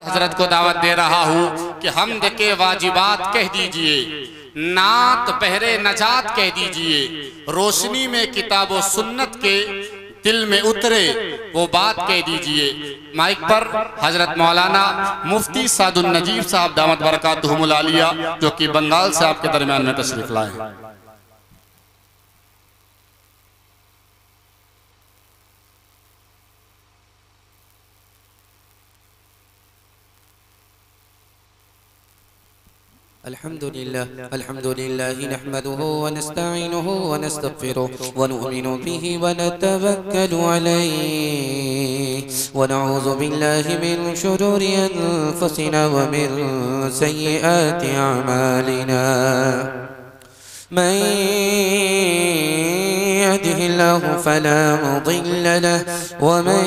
हजरत को दावत दे रहा हूँ कि हमद के वाजिबात कह दीजिए, नात बहरे नजात कह दीजिए, रोशनी में किताब व सुन्नत के दिल में उतरे वो बात कह दीजिए। माइक पर हजरत मौलाना मुफ्ती सादुल नजीब साहब दामत बरकातुहुमुल आलिया जो कि बंगाल से आपके दरमियान में तशरीफ लाए। अल्हम्दुलिल्लाह नहमदुहु व नस्तईनुहु व नस्तगफिरुहु व नु'मिनु बिही व नतवक्कलु अलैहि व नऊज़ु बिल्लाहि मिन शुरूरि अनफुसिना व मिन सय्यिआति अमालिना। मन यहदिहिल्लाहु फला मुदिल्ल लहु व मन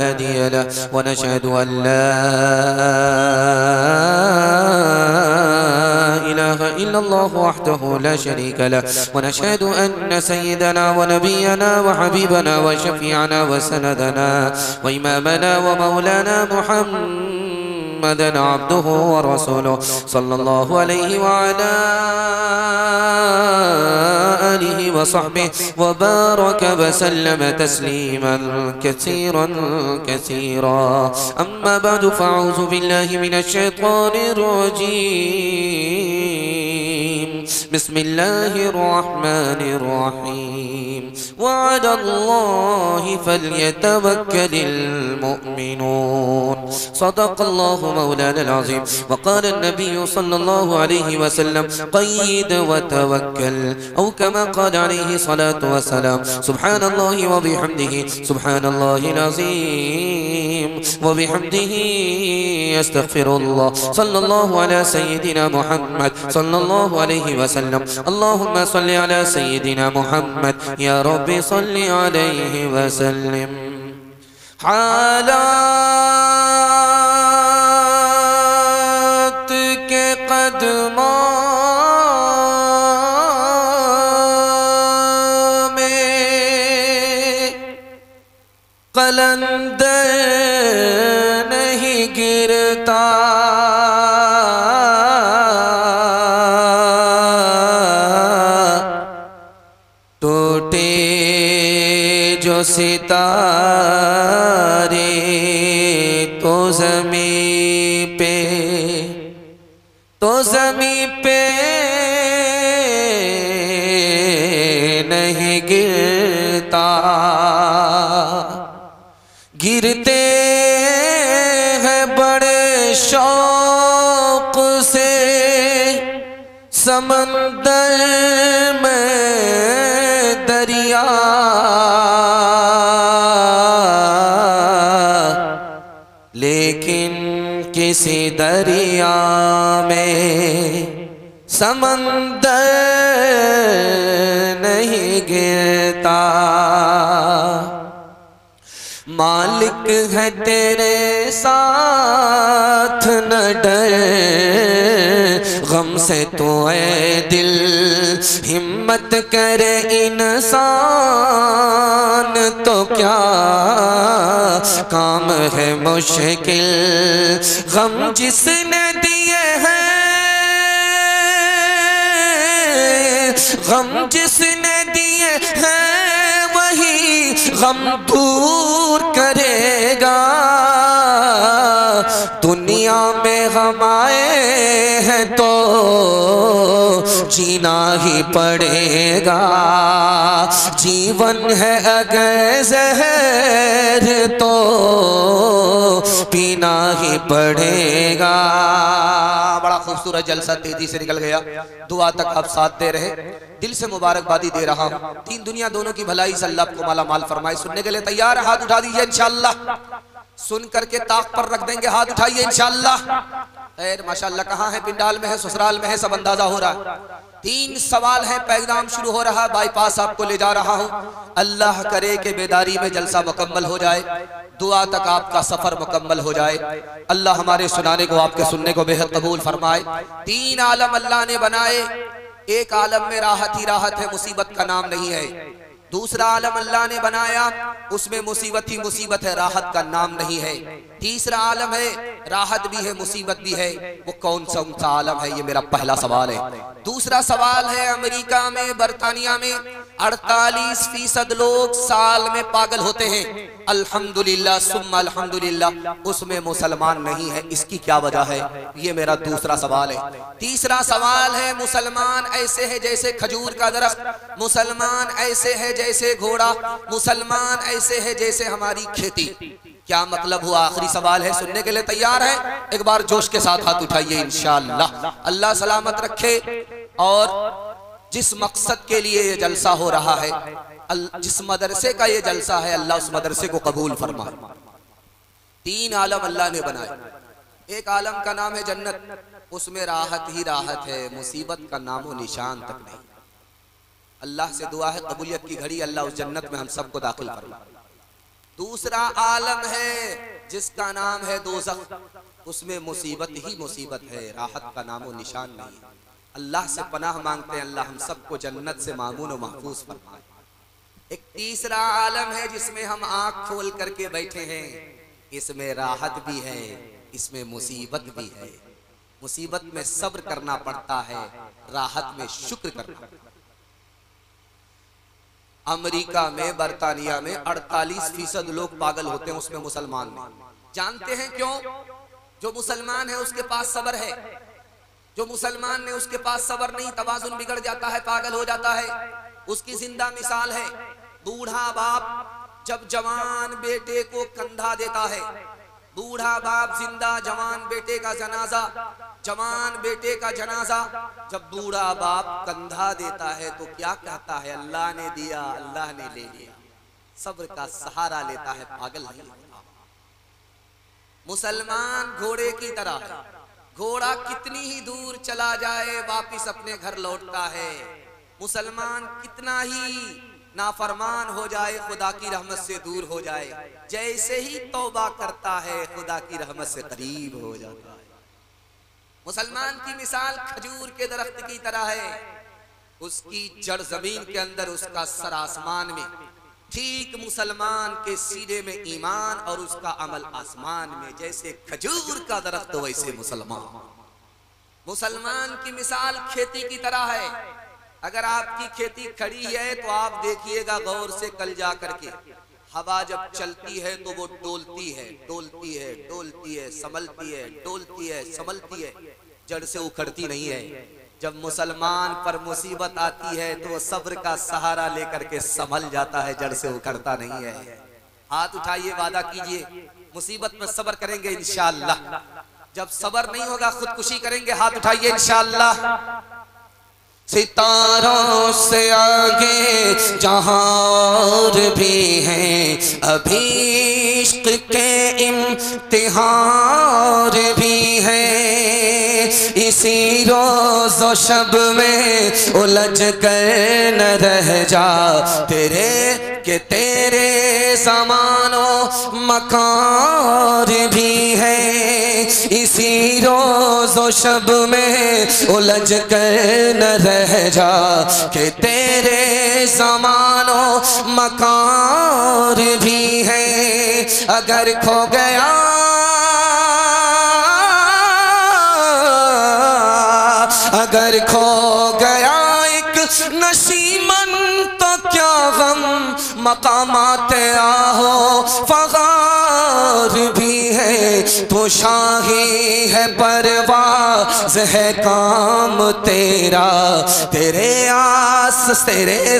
हादिय लहु व नशहदु अन ला इलाहा इल्लल्लाहु वहदहु ला शरीका लहु व नशहदु अन्न सय्यदना व नबियना व हबीबना व शफीअना व सनदना व इमामना व मौलाना मुहम्मदन अब्दुहु व रसूलुहु सल्लल्लाहु अलैहि व अला आलिहि व सहबिहि व बारक व सल्लम तस्लीमन कसीरन कसीरा। अम्मा बअद फअऊज़ु बिल्लाहि मिनश शैतानिर रजीम। बिस्मिल्लाहिर रहमानिर रहीम। वअलल्लाहि फल्यतवक्कलिल मुमिनून। सदक़ल्लाहु मौलाना अज़ीम। वक़ाल अन्नबिय्यु सल्लल्लाहु अलैहि वसल्लम क़य्यिद व तवक्कल औ कमा क़ाल अलैहि सलातु व सलाम। सुब्हानल्लाहि व बिहम्दिहि सुब्हानल्लाहिल अज़ीम व बिहम्दिहि अस्तग़फिरुल्लाह। सल्लल्लाहु अला सय्यिदिना मुहम्मद सल्लल्लाहु अलैहि वसल्लम। अल्लाहुम्मा सल्लि अला सय्यिदिना मुहम्मद या रब्बि सल्लि अलैहि वसल्लिम। हालात के कदमों कलंदर नहीं गिरता, टूटे जो सितारे तो ज़मीं पे नहीं गिरता, गिरते हैं बड़े शौक से समंदर में दरिया, लेकिन किसी दरिया में समंदर नहीं गिरता। मालिक है तेरे साथ न डर, गम से तो ऐ दिल हिम्मत करे इंसान, तो क्या काम है मुश्किल गम जिसने दिए हैं, गम जिसने दिए हैं वही गम दूर करेगा। दुनिया में हम आए हैं तो जीना ही पड़ेगा, जीवन है अगर जहर तो पीना ही पड़ेगा। बड़ा खूबसूरत जलसा तेजी से निकल गया। दुआ तक आप साथ दे रहे, दिल से मुबारकबादी दे रहा हूँ। तीन दुनिया दोनों की भलाई से अल्लाह को माला माल फरमाए। सुनने के लिए तैयार है? हाथ उठा दीजिए इंशाअल्लाह। सुन करके ताक पर रख देंगे, हाथ उठाइए इंशाअल्लाह। खैर माशाअल्लाह, कहाँ है? पिंडाल में है, ससुराल में है, सब अंदाजा हो रहा है। तीन सवाल है, पैगाम शुरू हो रहा, बाईपास आपको ले जा रहा हूँ। अल्लाह करे कि बेदारी में जलसा मुकम्मल हो जाए, दुआ तक आपका सफर मुकम्मल हो जाए। अल्लाह हमारे सुनाने को, आपके सुनने को बेहद कबूल फरमाए। तीन आलम अल्लाह ने बनाए, एक आलम में राहत ही राहत है, मुसीबत का नाम नहीं है। दूसरा आलम अल्लाह ने बनाया, उसमें मुसीबत ही मुसीबत है, राहत का नाम नहीं है। तीसरा आलम है, राहत भी है मुसीबत भी है, वो कौन सा उनका आलम है? ये मेरा पहला सवाल है। दूसरा सवाल है, अमेरिका में, बरतानिया में 48% लोग साल में पागल होते हैं, अल्हम्दुलिल्लाह सुम्मा अल्हम्दुलिल्लाह, उसमें मुसलमान नहीं है, इसकी क्या वजह है? ये मेरा दूसरा सवाल है। तीसरा सवाल है, मुसलमान ऐसे है जैसे खजूर का दरख्त, मुसलमान ऐसे है जैसे घोड़ा, मुसलमान ऐसे है जैसे हमारी खेती। क्या मतलब हुआ? आखिरी सवाल है, सुनने के लिए तैयार है? एक बार जोश के साथ हाथ उठाइए इंशाअल्लाह। अल्लाह सलामत रखे। और जिस मकसद के लिए ये जलसा हो रहा है, जिस मदरसे का ये जलसा है, अल्लाह उस मदरसे को कबूल फरमाए। 3 आलम अल्लाह ने बनाए। एक आलम का नाम है जन्नत, उसमें राहत ही राहत है, मुसीबत का नामो निशान तक नहीं। अल्लाह से दुआ है कबूलियत की घड़ी, अल्लाह उस जन्नत में हम सबको दाखिल फरमाए। दूसरा आलम है जिसका नाम है दोज़ख, उसमें मुसीबत ही मुसीबत है, राहत का नामो निशान नहीं। अल्लाह से पनाह मांगते हैं, अल्लाह हम सबको जन्नत से मामून और महफूज फरमाए। एक तीसरा आलम है जिसमें हम आंख खोल करके बैठे हैं, इसमें राहत भी है, इसमें मुसीबत भी है। मुसीबत में सब्र करना पड़ता है, राहत में शुक्र करना पड़ता है। अमेरिका में, बरतानिया में 48% लोग पागल होते हैं, उसमें मुसलमान नहीं। जानते हैं क्यों? जो मुसलमान है उसके पास सब्र है, जो मुसलमान ने उसके पास सब्र नहीं, तवाज़ुन बिगड़ जाता है, पागल हो जाता है। उसकी जिंदा मिसाल है, बूढ़ा बाप जब जवान बेटे को कंधा देता है, बूढ़ा बाप जिंदा, जवान बेटे का जनाजा, जवान बेटे का जनाजा, जब बूढ़ा बाप कंधा देता है तो क्या कहता है? अल्लाह ने दिया, अल्लाह ने ले लिया। सब्र का सहारा लेता है, पागल नहीं होता। मुसलमान घोड़े की तरह है, घोड़ा कितनी ही दूर चला जाए वापिस अपने घर लौटता है। मुसलमान कितना ही नाफरमान हो जाए, खुदा की रहमत से दूर हो जाए, जैसे ही तौबा करता है खुदा की रहमत से करीब हो जाता है। मुसलमान की मिसाल खजूर के दरख्त की तरह है, उसकी जड़ जमीन के अंदर, उसका सर आसमान में। ठीक मुसलमान के सीने में ईमान और उसका अमल आसमान में। जैसे खजूर का दरख्त वैसे मुसलमान। मुसलमान की मिसाल खेती की तरह है। अगर आपकी खेती खड़ी है तो आप देखिएगा गौर से, कल जा करके हवा जब चलती है तो वो डोलती है, डोलती है, डोलती है, संभलती है, डोलती है, संभलती है, जड़ से उखड़ती नहीं है। जब मुसलमान पर मुसीबत आती है तो सब्र का सहारा लेकर के संभल जाता है, जड़ से उखड़ता नहीं है। हाथ उठाइए, वादा कीजिए मुसीबत में सब्र करेंगे इंशाअल्लाह। जब सब्र नहीं होगा खुदकुशी करेंगे। हाथ उठाइए इंशाअल्लाह। सितारों से आगे जहां और भी हैं, अभी इश्क के इम्तिहान भी हैं। इसी रोज़ व शब में उलझ कर न रह जा, तेरे ज़मानो मकान भी है। इसी रोज़ व शब में उलझ कर न रह जा, कि तेरे ज़मानो मकान भी है। अगर खो गया अगर खो गया एक नशीमन तो क्या गम, मकामात आहो फगार भी है। तो शाही है परवाज़ है काम तेरा, तेरे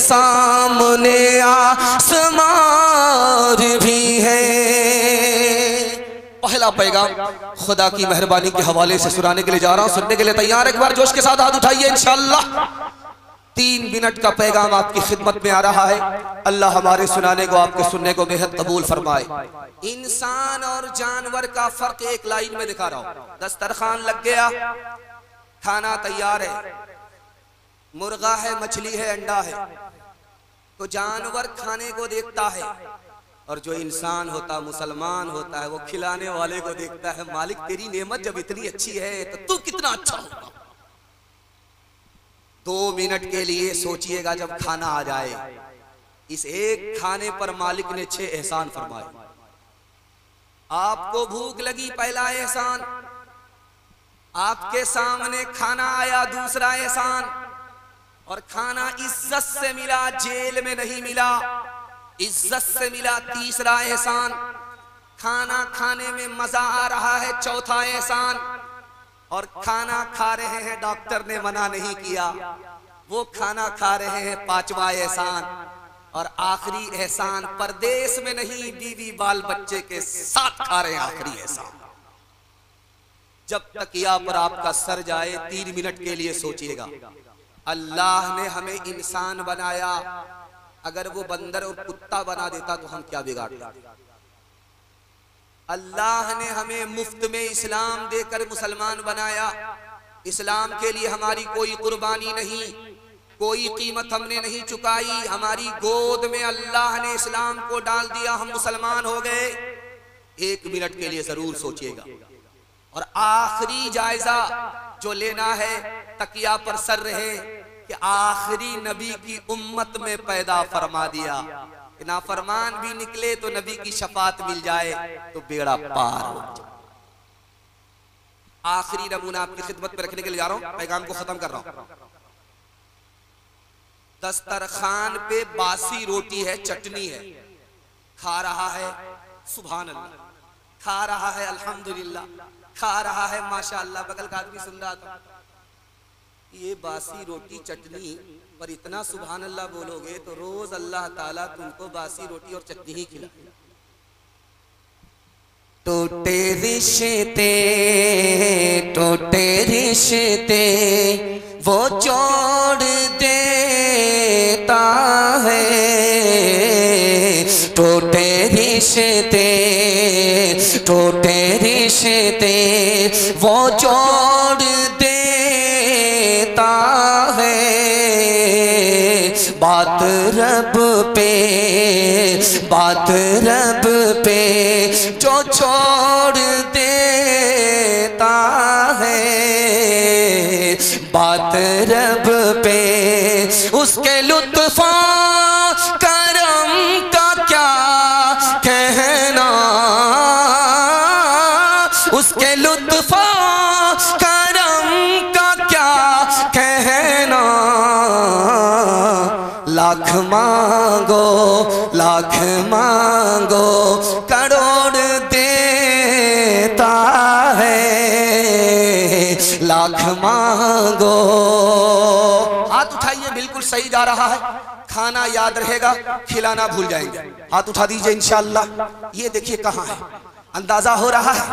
सामने आसमान भी है। पहला पैगाम खुदा की मेहरबानी के हवाले से सुनाने के लिए जा रहा हूं, सुनने के लिए तैयार? एक बार जोश के साथ हाथ उठाइए इंशाअल्लाह। 3 मिनट का पैगाम आपकी खिदमत में आ रहा है। अल्लाह हमारे सुनाने को, आपके सुनने को बेहद कबूल फरमाए। इंसान और जानवर का फर्क एक लाइन में दिखा रहा हूं। दस्तरखान लग गया, खाना तैयार है, मुर्गा है, मछली है, अंडा है, तो जानवर खाने को देखता है, और जो इंसान होता, मुसलमान होता है, वो खिलाने वाले को देखता है। मालिक तेरी नेमत जब इतनी अच्छी है तो तू कितना अच्छा होगा। 2 मिनट के लिए सोचिएगा, जब खाना आ जाए इस एक खाने पर मालिक ने 6 एहसान फरमाए। आपको भूख लगी, पहला एहसान, आपके सामने खाना आया, दूसरा एहसान, और खाना इज्जत से मिला, जेल में नहीं मिला, इज्जत से मिला, तीसरा एहसान, खाना खाने में मजा आ रहा है, चौथा एहसान, और खाना खा रहे हैं, डॉक्टर ने मना नहीं किया, वो खाना खा रहे हैं, पांचवा एहसान, और आखिरी एहसान परदेश में नहीं, बीवी बाल बच्चे के साथ खा रहे हैं, आखिरी एहसान। जब तकिया पर आपका सर जाए 3 मिनट के लिए सोचिएगा, अल्लाह ने हमें इंसान बनाया, अगर वो बंदर और कुत्ता बना देता तो हम क्या बिगाड़ते। अल्लाह ने हमें मुफ्त में इस्लाम देकर मुसलमान बनाया, इस्लाम के लिए हमारी कोई कुर्बानी नहीं, कोई कीमत हमने नहीं चुकाई, हमारी गोद में अल्लाह ने इस्लाम को डाल दिया, हम मुसलमान हो गए। 1 मिनट के लिए जरूर सोचिएगा। और आखिरी जायजा जो लेना है, तकिया पर सर रहे कि आखिरी नबी की उम्मत में पैदा फरमा दिया, नाफरमान भी निकले तो नबी की शफात मिल जाए तो बेड़ा पार हो जाए। आखिरी नमूना आपकी खिदमत में रखने के लिए जा रहा हूं, पैगाम को खत्म कर रहा हूं। दस्तरखान पे बासी रोटी है, चटनी है, खा रहा है सुभान अल्लाह, खा रहा है अल्हम्दुलिल्लाह, खा रहा है माशाअल्लाह, बगल का आदमी सुन रहा था, ये बासी रोटी चटनी पर इतना सुभान अल्लाह बोलोगे तो रोज अल्लाह ताला तुमको बासी रोटी और चटनी ही खिलाए। टूटे रिश्ते वो जोड़ देता है, टूटे रिश्ते वो जोड़ देता है, बात रब पे जो छोड़ देता है, बात रब पे उसके लुत्फा करम का क्या कहना, उसके लुत्फा करम का क्या कहना, लाख मांगो करोड़ देता है, लाख मांगो। हाथ उठाइए, बिल्कुल सही जा रहा है, खाना याद रहेगा, खिलाना भूल जाएंगे। हाथ उठा दीजिए इंशाअल्लाह। ये देखिए कहाँ है, अंदाजा हो रहा है,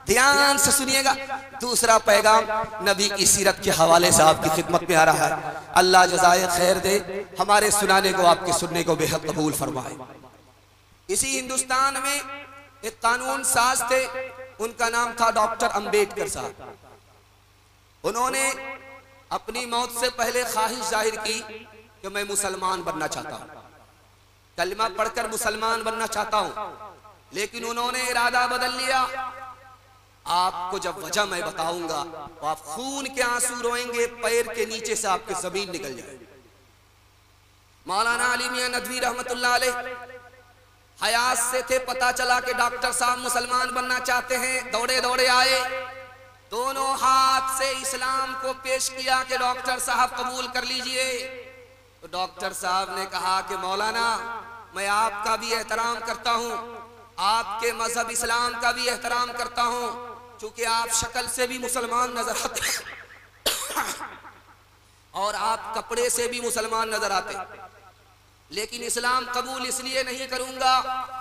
ध्यान से सुनिएगा। दूसरा पैगाम नबी की सीरत के हवाले से आपकी खिदमत में आ रहा है। अल्लाह जज़ाए खैर दे, हमारे सुनाने को आपके सुनने को बेहद कबूल फरमाए। इसी हिंदुस्तान में एक कानून साज थे, उनका नाम था डॉक्टर अंबेडकर साहब। उन्होंने अपनी मौत से पहले ख्वाहिश जाहिर की कि मैं मुसलमान बनना चाहता हूँ, कलमा पढ़कर मुसलमान बनना चाहता हूँ, लेकिन उन्होंने इरादा बदल लिया। आपको जब वजह मैं बताऊंगा तो आप खून के आंसू रोएंगे, पैर के नीचे से आपके जमीन निकल जाएगी। मौलाना अली मियां नदवी रहमतुल्लाह अलैह हयात से थे, पता चला कि डॉक्टर साहब मुसलमान बनना चाहते हैं, दौड़े दौड़े आए, दोनों हाथ से इस्लाम को पेश किया कि डॉक्टर साहब कबूल कर लीजिए। तो डॉक्टर साहब ने कहा कि मौलाना मैं आपका भी एहतराम करता हूँ, आपके मजहब इस्लाम का भी एहतराम करता हूँ, चूंकि आप शक्ल से भी मुसलमान नजर आते और आप कपड़े से भी मुसलमान नजर आते, लेकिन इस्लाम कबूल इसलिए नहीं करूंगा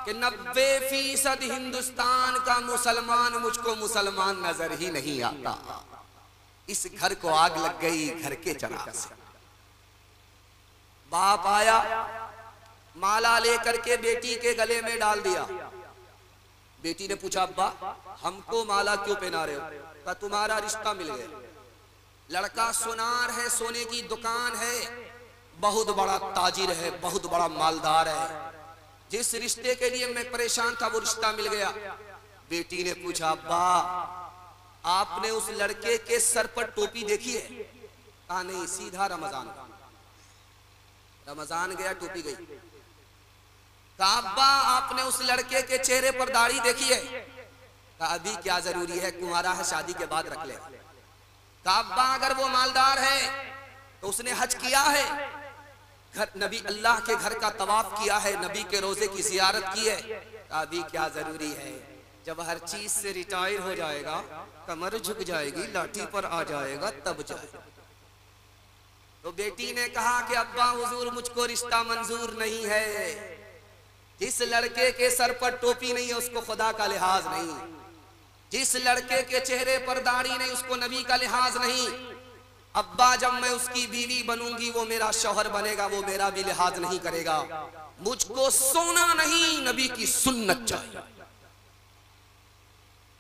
कि 90% हिंदुस्तान का मुसलमान मुझको मुसलमान नजर ही नहीं आता। इस घर को आग लग गई घर के चिराग से। बाप आया, माला लेकर के बेटी के गले में डाल दिया। बेटी ने पूछा, अब्बा हमको माला क्यों पहना रहे हो? कहा तुम्हारा रिश्ता मिल गया। लड़का सुनार है, सोने की दुकान है, बहुत बड़ा ताजिर है, बहुत बड़ा मालदार है। जिस रिश्ते के लिए मैं परेशान था वो रिश्ता मिल गया। बेटी ने पूछा, अब्बा आपने उस लड़के के सर पर टोपी देखी है? कहा नहीं, सीधा रमजान गया, टोपी गई। अब्बा आपने उस लड़के के चेहरे पर दाढ़ी देखी है? कहा अभी क्या जरूरी है, कुंवारा है, शादी के बाद रख ले। कहा अब्बा अगर वो मालदार है तो उसने हज किया है, घर नबी अल्लाह के घर का तवाफ किया है, नबी के रोजे की जियारत की है। कहा अभी क्या जरूरी है, जब हर चीज से रिटायर हो जाएगा, कमर झुक जाएगी, लाठी पर आ जाएगा, तब जाएगा। तो बेटी ने कहा कि अब्बा हुजूर मुझको रिश्ता मंजूर नहीं है, जिस लड़के के सर पर टोपी नहीं है उसको खुदा का लिहाज नहीं, जिस लड़के के चेहरे पर दाढ़ी नहीं उसको नबी का लिहाज नहीं। अब्बा जब मैं उसकी बीवी बनूंगी वो मेरा शौहर बनेगा, वो मेरा भी लिहाज नहीं करेगा। मुझको सोना नहीं, नबी की सुन्नत चाहिए।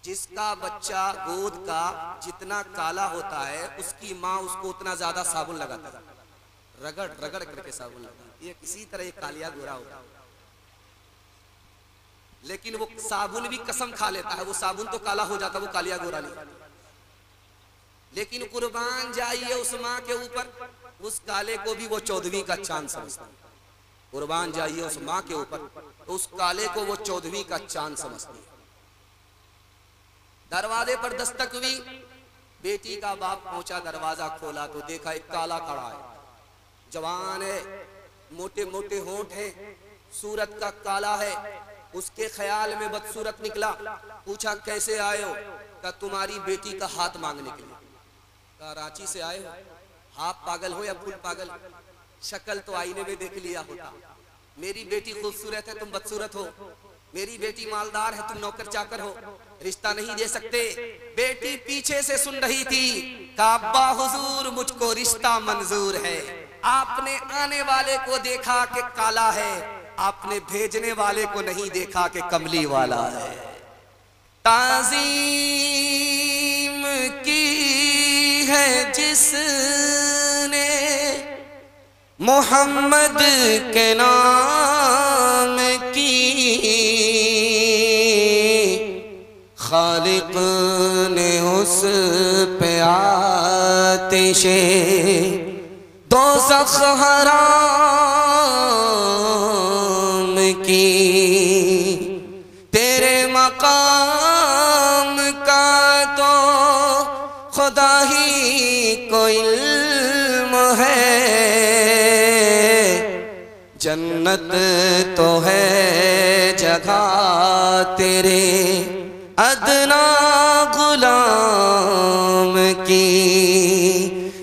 जिसका बच्चा गोद का जितना काला होता है उसकी माँ उसको उतना ज्यादा साबुन लगाता है, रगड़ रगड़ करके साबुन लगाता। ये किसी तरह ये कालिया गोरा होता है, लेकिन वो साबुन भी कसम खा लेता है, वो साबुन तो काला हो जाता, वो कालिया गोरा नहीं। लेकिन कुर्बान जाइए उस माँ के ऊपर, उस काले को भी वो 14वीं का चांद समझता है। कुर्बान जाइए उस माँ के ऊपर, तो उस काले को वो 14वीं का चांद समझती है। दरवाजे पर दस्तक हुई, बेटी का बाप पहुंचा, दरवाजा खोला तो देखा एक काला खड़ा है, जवान है, मोटे मोटे होंठ है, सूरत का काला है। उसके ख्याल में बदसूरत निकला, पूछा कैसे आए हो? कहा तुम्हारी बेटी का हाथ मांगने के लिए। कहा रांची से आए हो? आप पागल हो या फुल पागल? शक्ल तो आईने में देख लिया होता। मेरी बेटी खूबसूरत है, तुम बदसूरत हो। मेरी बेटी मालदार है, तुम नौकर चाकर हो, रिश्ता नहीं दे सकते। बेटी पीछे से सुन रही थी। कहा अब्बा हुजूर मुझको रिश्ता मंजूर है। आपने आने वाले को देखा कि काला है, आपने भेजने वाले को नहीं देखा कि कमली वाला है। ताज़ीम की है जिसने मोहम्मद के नाम की, खालिक ने उस पे आतिशे दोज़ख हराम की। तेरे मकाम का तो खुदा ही को इल्म है, जन्नत तो है जगह तेरे अदना गुलाम की।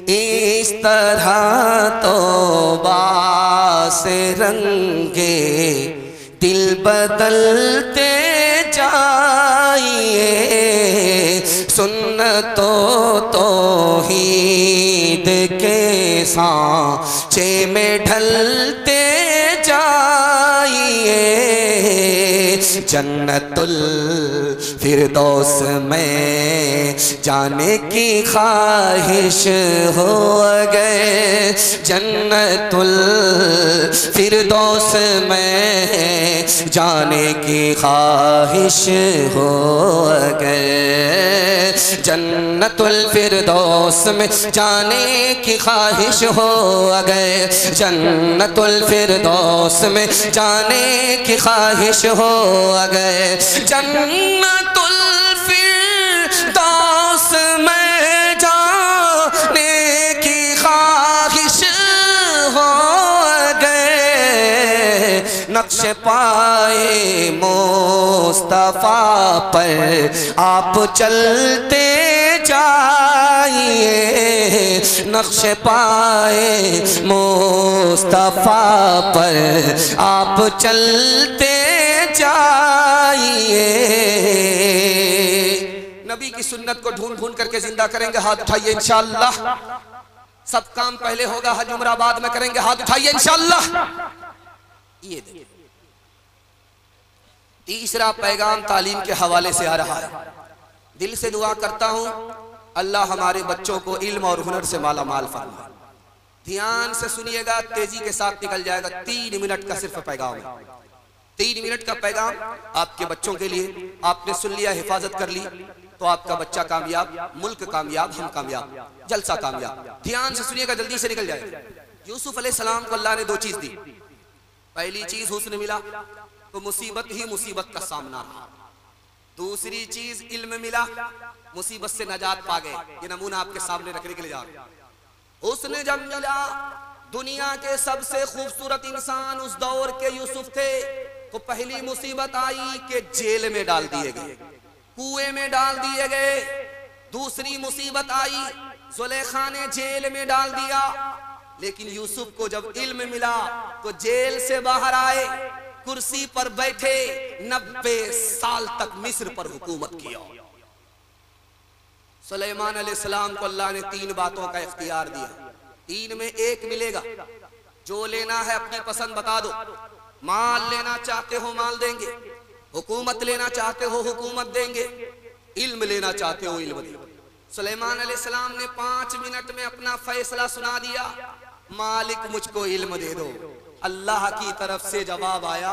इस तरह तो बासे रंगे दिल बदलते जाइए, सुन्नतों तौहीद के सांचे में ढलते जाइए। जन्नतुल फिरदौस में जाने की ख्वाहिश हो गए, जन्नतुल फिरदौस में जाने की ख्वाहिश हो गए, जन्नतुल फिरदौस में जाने की ख्वाहिश हो गए, जन्नतुल फिरदौस में जाने की ख्वाहिश हो गए, जन्नतुल फिरदौस में जाने की ख्वाहिश हो गए। नक्श पाए मुस्तफा पर आप चलते जाइए, नक्श पाए मुस्तफा पर आप चलते जाइए। नबी की सुन्नत को ढूंढ ढूंढ करके जिंदा करेंगे, हाथ उठाइए इंशाअल्लाह। सब काम पहले होगा, हज उम्रा बाद में करेंगे, हाथ उठाइए इंशाअल्लाह। ये देखिए तीसरा पैगाम तालीम के हवाले से आ रहा है। दिल से दुआ करता हूं अल्लाह हमारे बच्चों को इल्म और हुनर से माला माल फरमाए। ध्यान से सुनिएगा, तेजी के साथ निकल जाएगा। 3 मिनट का सिर्फ पैगाम है, 3 मिनट का पैगाम आपके बच्चों के लिए। आपने सुन लिया, हिफाजत कर ली तो आपका बच्चा कामयाब, मुल्क कामयाब, हम कामयाब, जलसा कामयाब। ध्यान से सुनिएगा, जल्दी से निकल जाएगा। यूसुफ अलैहिस्सलाम को अल्लाह ने 2 चीज दी। पहली चीज हुस्न मिला तो मुसीबत ही मुसीबत का सामना रहा। दूसरी चीज इल्म मिला, मुसीबत से नजात पा गए। ये नमूना आपके सामने रखने के लिए जा रहे हैं। हुस्न जब मिला, दुनिया के सबसे खूबसूरत इंसान उस दौर के यूसुफ थे, तो पहली मुसीबत आई कि जेल में डाल दिए गए, कुएं में डाल दिए गए। दूसरी मुसीबत आई, जुलेखा ने जेल में डाल दिया। लेकिन यूसुफ को जब इल्म मिला तो जेल से बाहर आए, कुर्सी पर बैठे, 90 साल तक मिस्र पर हुकूमत किया। सुलेमान अलैहिस्सलाम को अल्लाह ने 3 बातों का इख्तियार दिया। 3 में एक मिलेगा, जो लेना है अपनी पसंद बता दो। माल लेना चाहते हो माल देंगे, हुकूमत लेना चाहते हो हुकूमत देंगे, इल्म लेना चाहते हो इल्म देंगे। सुलेमान अलैहिस्सलाम ने 5 मिनट में अपना फैसला सुना दिया, मालिक मुझको इल्म दे दो। अल्लाह की तरफ से जवाब आया,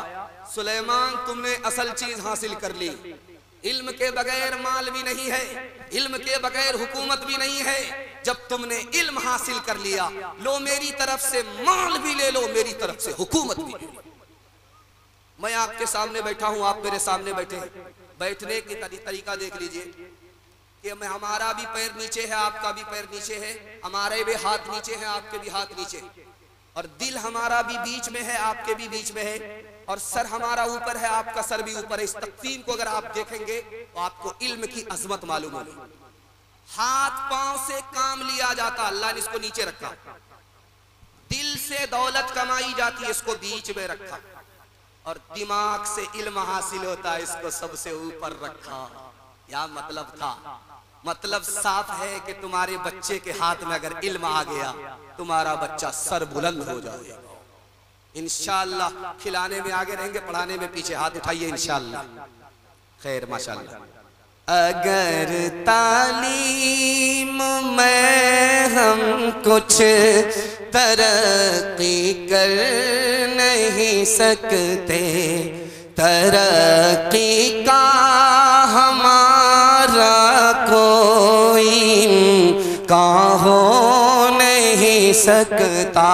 सुलेमान तुमने असल चीज हासिल कर ली। इल्म के बगैर माल भी नहीं है, इल्म के बगैर हुकूमत भी नहीं है। जब तुमने इल्म हासिल कर लिया, लो मेरी तरफ से माल भी ले लो, मेरी तरफ से हुकूमत भी ले लो। मैं आपके सामने बैठा हूं, आप मेरे सामने बैठे हैं। बैठने की तरीका देख लीजिए कि मैं, हमारा भी पैर नीचे है, आपका भी पैर नीचे है, हमारे भी हाथ नीचे है, आपके भी हाथ नीचे, और दिल हमारा भी बीच में है, आपके भी बीच में है, और सर हमारा ऊपर है, आपका सर भी ऊपर है। इस तक़सीम को अगर आप देखेंगे तो आपको इल्म की अजमत मालूम होगी। हाथ पांव से काम लिया जाता, अल्लाह ने इसको नीचे रखा। दिल से दौलत कमाई जाती है, इसको बीच में रखा। और दिमाग से इल्म हासिल होता है, इसको सबसे ऊपर रखा। क्या मतलब था? मतलब साफ है कि तुम्हारे बच्चे के हाथ में अगर इल्म आ गया, तुम्हारा बच्चा सर बुलंद हो जाएगा। इंशाअल्लाह खिलाने में आगे रहेंगे, पढ़ाने में पीछे। हाथ उठाइए इंशाअल्लाह। खैर माशाअल्लाह। अगर तालीम में हम कुछ तरक्की कर नहीं सकते, तरक्की का हमारा कोई का हो नहीं सकता।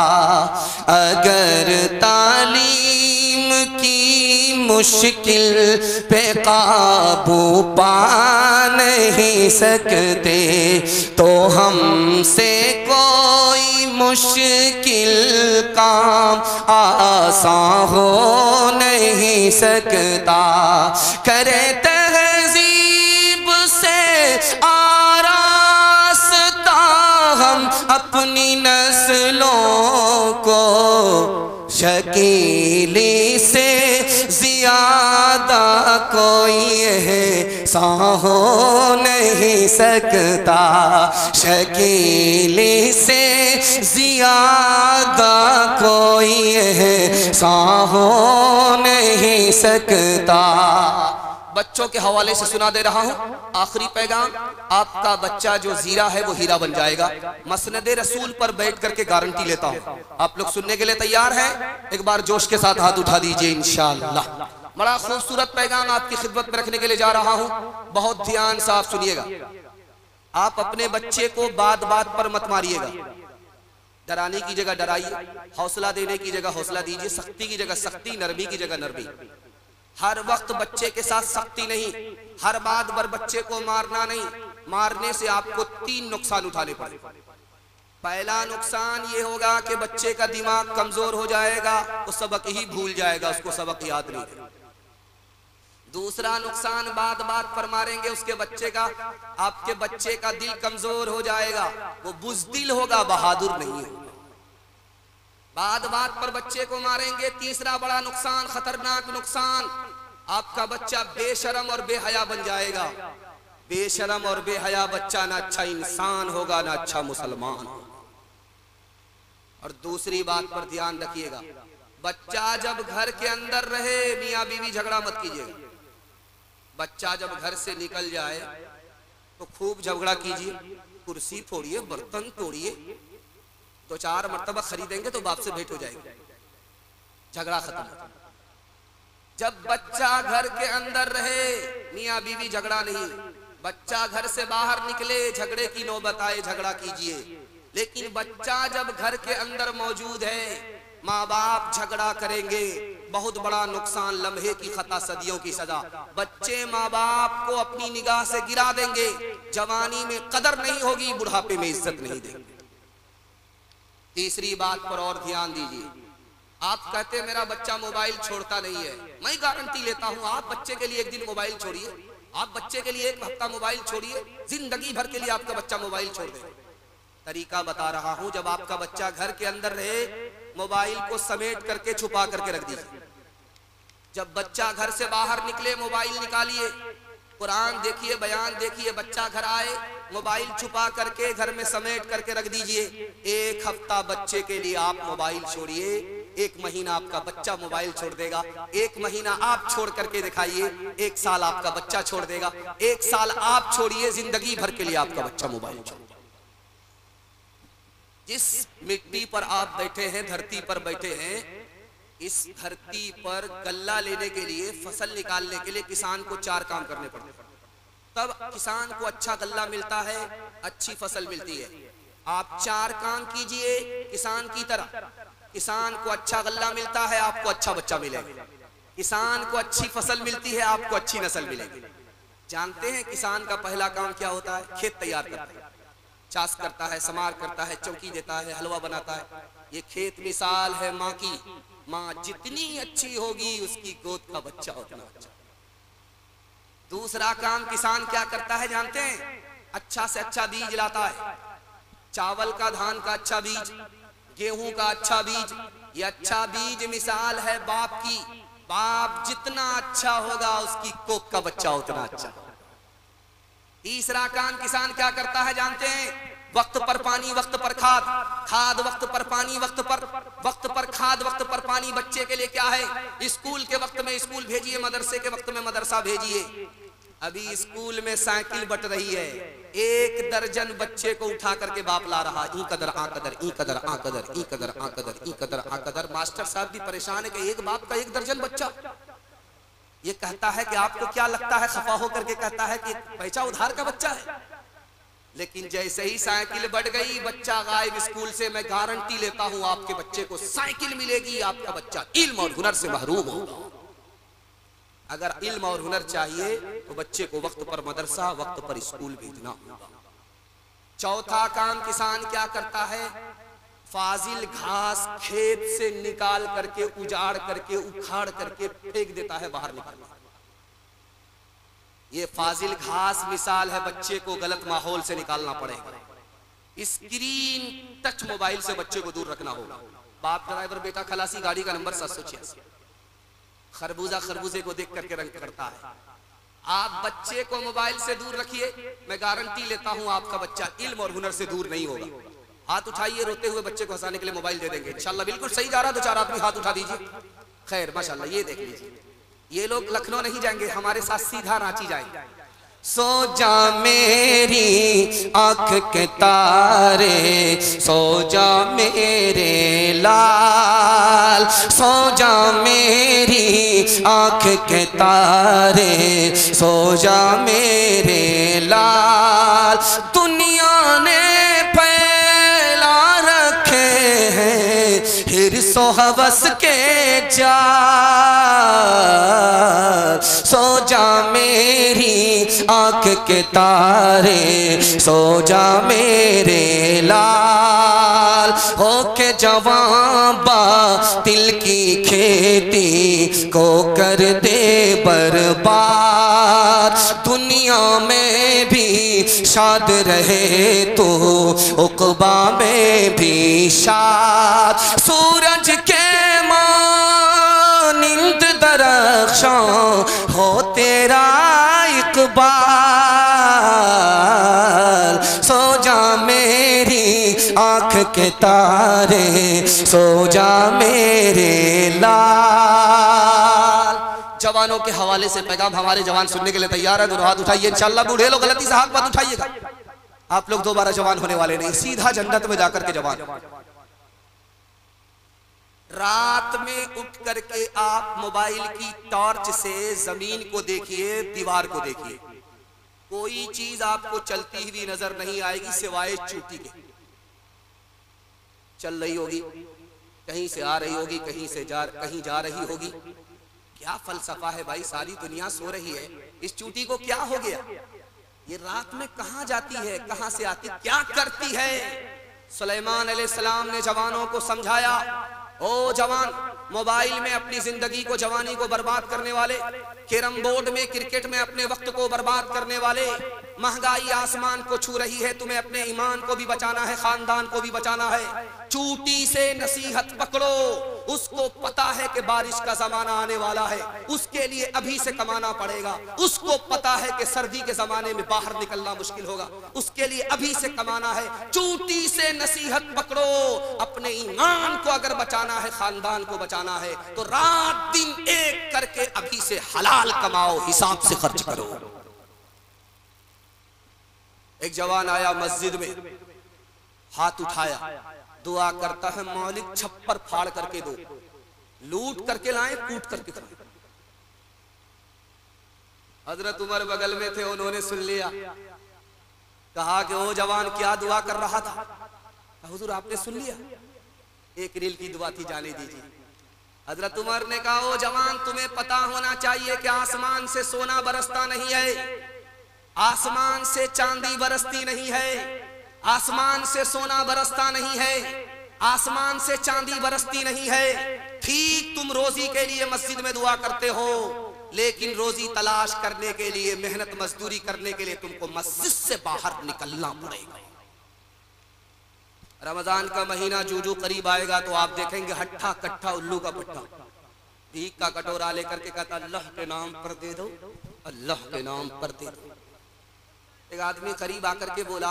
अगर तालीम की मुश्किल पे काबू पा नहीं सकते, तो हमसे कोई मुश्किल काम आसान हो नहीं सकता। करे तहजीब से आरास्ता हम अपनी नस्लों को, शकीली से ज्यादा कोई एहसान हो नहीं सकता। शकीली से ज्यादा कोई एहसान हो नहीं सकता। बच्चों के हवाले से सुना दे रहा हूं आखिरी पैगाम। आपका बच्चा जो जीरा है वो हीरा बन जाएगा। मसनदे रसूल पर बैठ करके गारंटी लेता हूं। आप लोग सुनने के लिए तैयार हैं? एक बार जोश के साथ हाथ उठा दीजिए इंशाअल्लाह। बड़ा खूबसूरत पैगाम आपकी खिदमत में रखने के लिए जा रहा हूं, बहुत ध्यान से आप सुनिएगा। आप अपने बच्चे को बात बात पर मत मारिएगा। डराने की जगह डराइए, हौसला देने की जगह हौसला दीजिए, सख्ती की जगह सख्ती, नरमी की जगह नरमी। हर वक्त बच्चे के साथ सख्ती नहीं, हर बात पर बच्चे को मारना नहीं। मारने से आपको 3 नुकसान उठाने पड़े। पहला नुकसान ये होगा कि बच्चे का दिमाग कमजोर हो जाएगा, वो सबक ही भूल जाएगा, उसको सबक याद नहीं। दूसरा नुकसान, बात बात पर मारेंगे उसके बच्चे का, आपके बच्चे का दिल कमजोर हो जाएगा, वो बुज़दिल होगा, बहादुर नहीं होगा। बात बात पर बच्चे को मारेंगे। तीसरा बड़ा नुकसान, खतरनाक नुकसान, आपका बच्चा बेशरम और बेहया बन जाएगा। बेशरम और बेहया बच्चा ना अच्छा इंसान होगा, ना अच्छा मुसलमान। और दूसरी बात पर ध्यान रखिएगा, बच्चा जब घर के अंदर रहे, मियाँ बीवी झगड़ा मत कीजिएगा। बच्चा जब घर से निकल जाए तो खूब झगड़ा कीजिए, कुर्सी तोड़िए, बर्तन तोड़िए, 2-4 मरतबा खरीदेंगे तो बाप से भेंट हो जाएगी, झगड़ा खत्म। जब बच्चा घर के अंदर रहे, मियाँ बीवी झगड़ा नहीं। बच्चा घर से बाहर निकले, झगड़े की नौबत आए, झगड़ा कीजिए। लेकिन बच्चा जब घर के अंदर मौजूद है, माँ बाप झगड़ा करेंगे, बहुत बड़ा नुकसान, लम्हे की खता सदियों की सजा। बच्चे माँ बाप को अपनी निगाह से गिरा देंगे, जवानी में कदर नहीं होगी, बुढ़ापे में इज्जत नहीं देंगे। तीसरी बात पर और ध्यान दीजिए। आप कहते मेरा बच्चा मोबाइल छोड़ता नहीं है, मैं गारंटी लेता हूं आप बच्चे के लिए एक दिन मोबाइल छोड़िए, आप बच्चे के लिए एक हफ्ता मोबाइल छोड़िए, जिंदगी भर के लिए आपका बच्चा मोबाइल छोड़ दे। तरीका बता रहा हूं, जब आपका बच्चा घर के अंदर रहे, मोबाइल को समेट करके छुपा करके रख दीजिए। जब बच्चा घर से बाहर निकले, मोबाइल निकालिए, कुरान देखिए, बयान देखिए। बच्चा घर आए, मोबाइल छुपा करके घर में समेट करके रख दीजिए। एक हफ्ता बच्चे के लिए आप मोबाइल छोड़िए, एक महीना आपका बच्चा मोबाइल छोड़ देगा। एक महीना आप छोड़ करके दिखाइए, एक साल आपका बच्चा छोड़ देगा। एक साल आप छोड़िए, जिंदगी भर के लिए आपका बच्चा मोबाइल छोड़। जिस मिट्टी पर आप बैठे हैं, धरती पर बैठे हैं, इस धरती पर गल्ला लेने के लिए, फसल निकालने के लिए किसान को 4 काम करने पड़ते हैं, तब किसान को अच्छा गल्ला मिलता है, अच्छी फसल मिलती है। आप 4 काम कीजिए किसान की तरह, किसान को अच्छा गल्ला मिलता है, आपको अच्छा बच्चा मिलेगा। किसान को अच्छी फसल मिलती है, आपको अच्छी नस्ल मिलेगी। जानते हैं किसान का पहला काम क्या होता है? खेत तैयार करता है, चाष करता है, समार करता है, चौकी देता है, हलवा बनाता है। ये खेत मिसाल है माँ की। माँ जितनी अच्छी होगी, उसकी गोद का बच्चा उतना अच्छा। दूसरा काम किसान क्या करता है जानते हैं? अच्छा से अच्छा बीज लाता है, चावल का, धान का अच्छा बीज, गेहूं का अच्छा बीज। ये अच्छा बीज मिसाल है बाप की। बाप जितना अच्छा होगा, उसकी कोख का बच्चा उतना अच्छा। तीसरा काम किसान क्या करता है जानते हैं? वक्त पर पानी, वक्त पर खाद, खाद वक्त पर पानी, वक्त पर खाद, वक्त पर पानी। बच्चे के लिए क्या है? स्कूल के वक्त में स्कूल भेजिए, मदरसे के वक्त में मदरसा भेजिए। अभी स्कूल में साइकिल बट रही है, 1 दर्जन बच्चे को उठा करके बाप ला रहा। ई कदर आ कदर, ई कदर आ कदर, ई कदर आ कदर, ई कदर आ कदर। मास्टर साहब भी परेशान है कि एक बाप का 1 दर्जन बच्चा। ये कहता है कि आपको क्या लगता है, खफा होकर के कहता है कि पैसा उधार का बच्चा है। लेकिन जैसे ही साइकिल बढ़ गई, बच्चा गायब स्कूल से। मैं गारंटी लेता हूं आपके बच्चे को साइकिल मिलेगी, आपका बच्चा इल्म और हुनर से महरूम होगा। अगर इल्म और हुनर चाहिए तो बच्चे को वक्त पर मदरसा, वक्त पर स्कूल भेजना होगा। चौथा काम किसान क्या करता है? फाजिल घास खेत से निकाल करके, उजाड़ करके, उखाड़ करके फेंक देता है बाहर निकाल। ये फाजिल घास मिसाल है, बच्चे को गलत माहौल से निकालना पड़ेगा। स्क्रीन टच मोबाइल से बच्चे को दूर रखना होगा। बाप ड्राइवर, बेटा खलासी, गाड़ी का नंबर 786। खरबूजा खरबूजे को देख करके रंग करता है। आप बच्चे को मोबाइल से दूर रखिए, मैं गारंटी लेता हूं आपका बच्चा इल्म और हुनर से दूर नहीं होगा। हाथ उठाइए, रोते हुए बच्चे को हंसाने के लिए मोबाइल दे देंगे इंशाल्लाह। बिल्कुल सही जा रहा, 2-4 आदमी हाथ उठा दीजिए। खैर माशाल्लाह, ये देख लीजिए, ये लोग लखनऊ नहीं जाएंगे, हमारे साथ सीधा रांची जाएंगे। सो जा मेरी आँख के तारे, सो जा मेरे लाल, सो जा मेरी आँख के तारे, सो जा मेरे लाल। दुनिया ने फैला रखे हैं हिर्सो हवस के जाल, सो जा मेरी आँख के तारे, सो जा मेरे लाल। होके जवां बातिल की खेती को कर दे बर्बाद। दुनिया में भी शाद रहे तो उक़बा में भी शाद। सूरज के मानिंद दरख्शां हो तेरा इक़बाल, सो जा मेरी आँख के तारे, सो जा मेरे लाल। जवानों के हवाले से पैगाम हमारे जवान सुनने के लिए तैयार है। दोनों हाथ उठाइए इंशाल्लाह। बूढ़े लोग गलती से हाथ मत उठाइएगा, आप लोग दोबारा जवान होने वाले नहीं, सीधा जन्नत में जाकर के जवान। रात में उठ करके आप मोबाइल की टॉर्च से जमीन को देखिए, दीवार को देखिए, कोई चीज आपको चलती हुई नजर नहीं आएगी सिवाय चूटी के। चल रही होगी, कहीं से आ रही होगी, कहीं जा रही होगी। क्या फलसफा है भाई, सारी दुनिया सो रही है, इस चूटी को क्या हो गया? ये रात में कहां जाती है, कहां से आती, क्या करती है? सुलेमान अलैहिस्सलाम ने जवानों को समझाया, ओ जवान, मोबाइल में अपनी जिंदगी को, जवानी को बर्बाद करने वाले, कैरम बोर्ड में, क्रिकेट में अपने वक्त को बर्बाद करने वाले, महंगाई आसमान को छू रही है, तुम्हें अपने ईमान को भी बचाना है, खानदान को भी बचाना है। चूटी से नसीहत पकड़ो, उसको पता है कि बारिश का जमाना आने वाला है, उसके लिए अभी से कमाना पड़ेगा। उसको पता है कि सर्दी के जमाने में बाहर निकलना मुश्किल होगा, उसके लिए अभी से कमाना है। चूटी से नसीहत पकड़ो, अपने ईमान को अगर बचाना है, खानदान को बचाना है, तो रात दिन एक करके अभी से हलाल कमाओ, हिसाब से खर्च करो। एक जवान आया मस्जिद में, हाथ उठाया, दुआ करता है, मौलिक छप्पर फाड़ करके दो, लूट करके लाए, कूट करके खाए। हजरत उमर बगल में थे, उन्होंने सुन लिया, कहा कि वो जवान क्या दुआ कर रहा था? हुजूर आपने सुन लिया, एक रील की दुआ थी, जाने दीजिए। हजरत उमर ने कहा, ओ जवान, तुम्हें पता होना चाहिए कि आसमान से सोना बरसता नहीं है, आसमान से चांदी बरसती नहीं है, आसमान से सोना बरसता नहीं है, आसमान से चांदी बरसती नहीं है। ठीक तुम रोजी के लिए मस्जिद में दुआ करते हो, लेकिन रोजी तलाश करने के लिए, मेहनत मजदूरी करने के लिए तुमको मस्जिद से बाहर निकलना पड़ेगा। रमजान का महीना जूजू करीब आएगा तो आप देखेंगे हट्ठा कट्ठा उल्लू का पट्टा भीख का कटोरा लेकर के कहता, अल्लाह के नाम पर दे दो, अल्लाह के नाम पर दे दो। एक आदमी करीब आकर के बोला,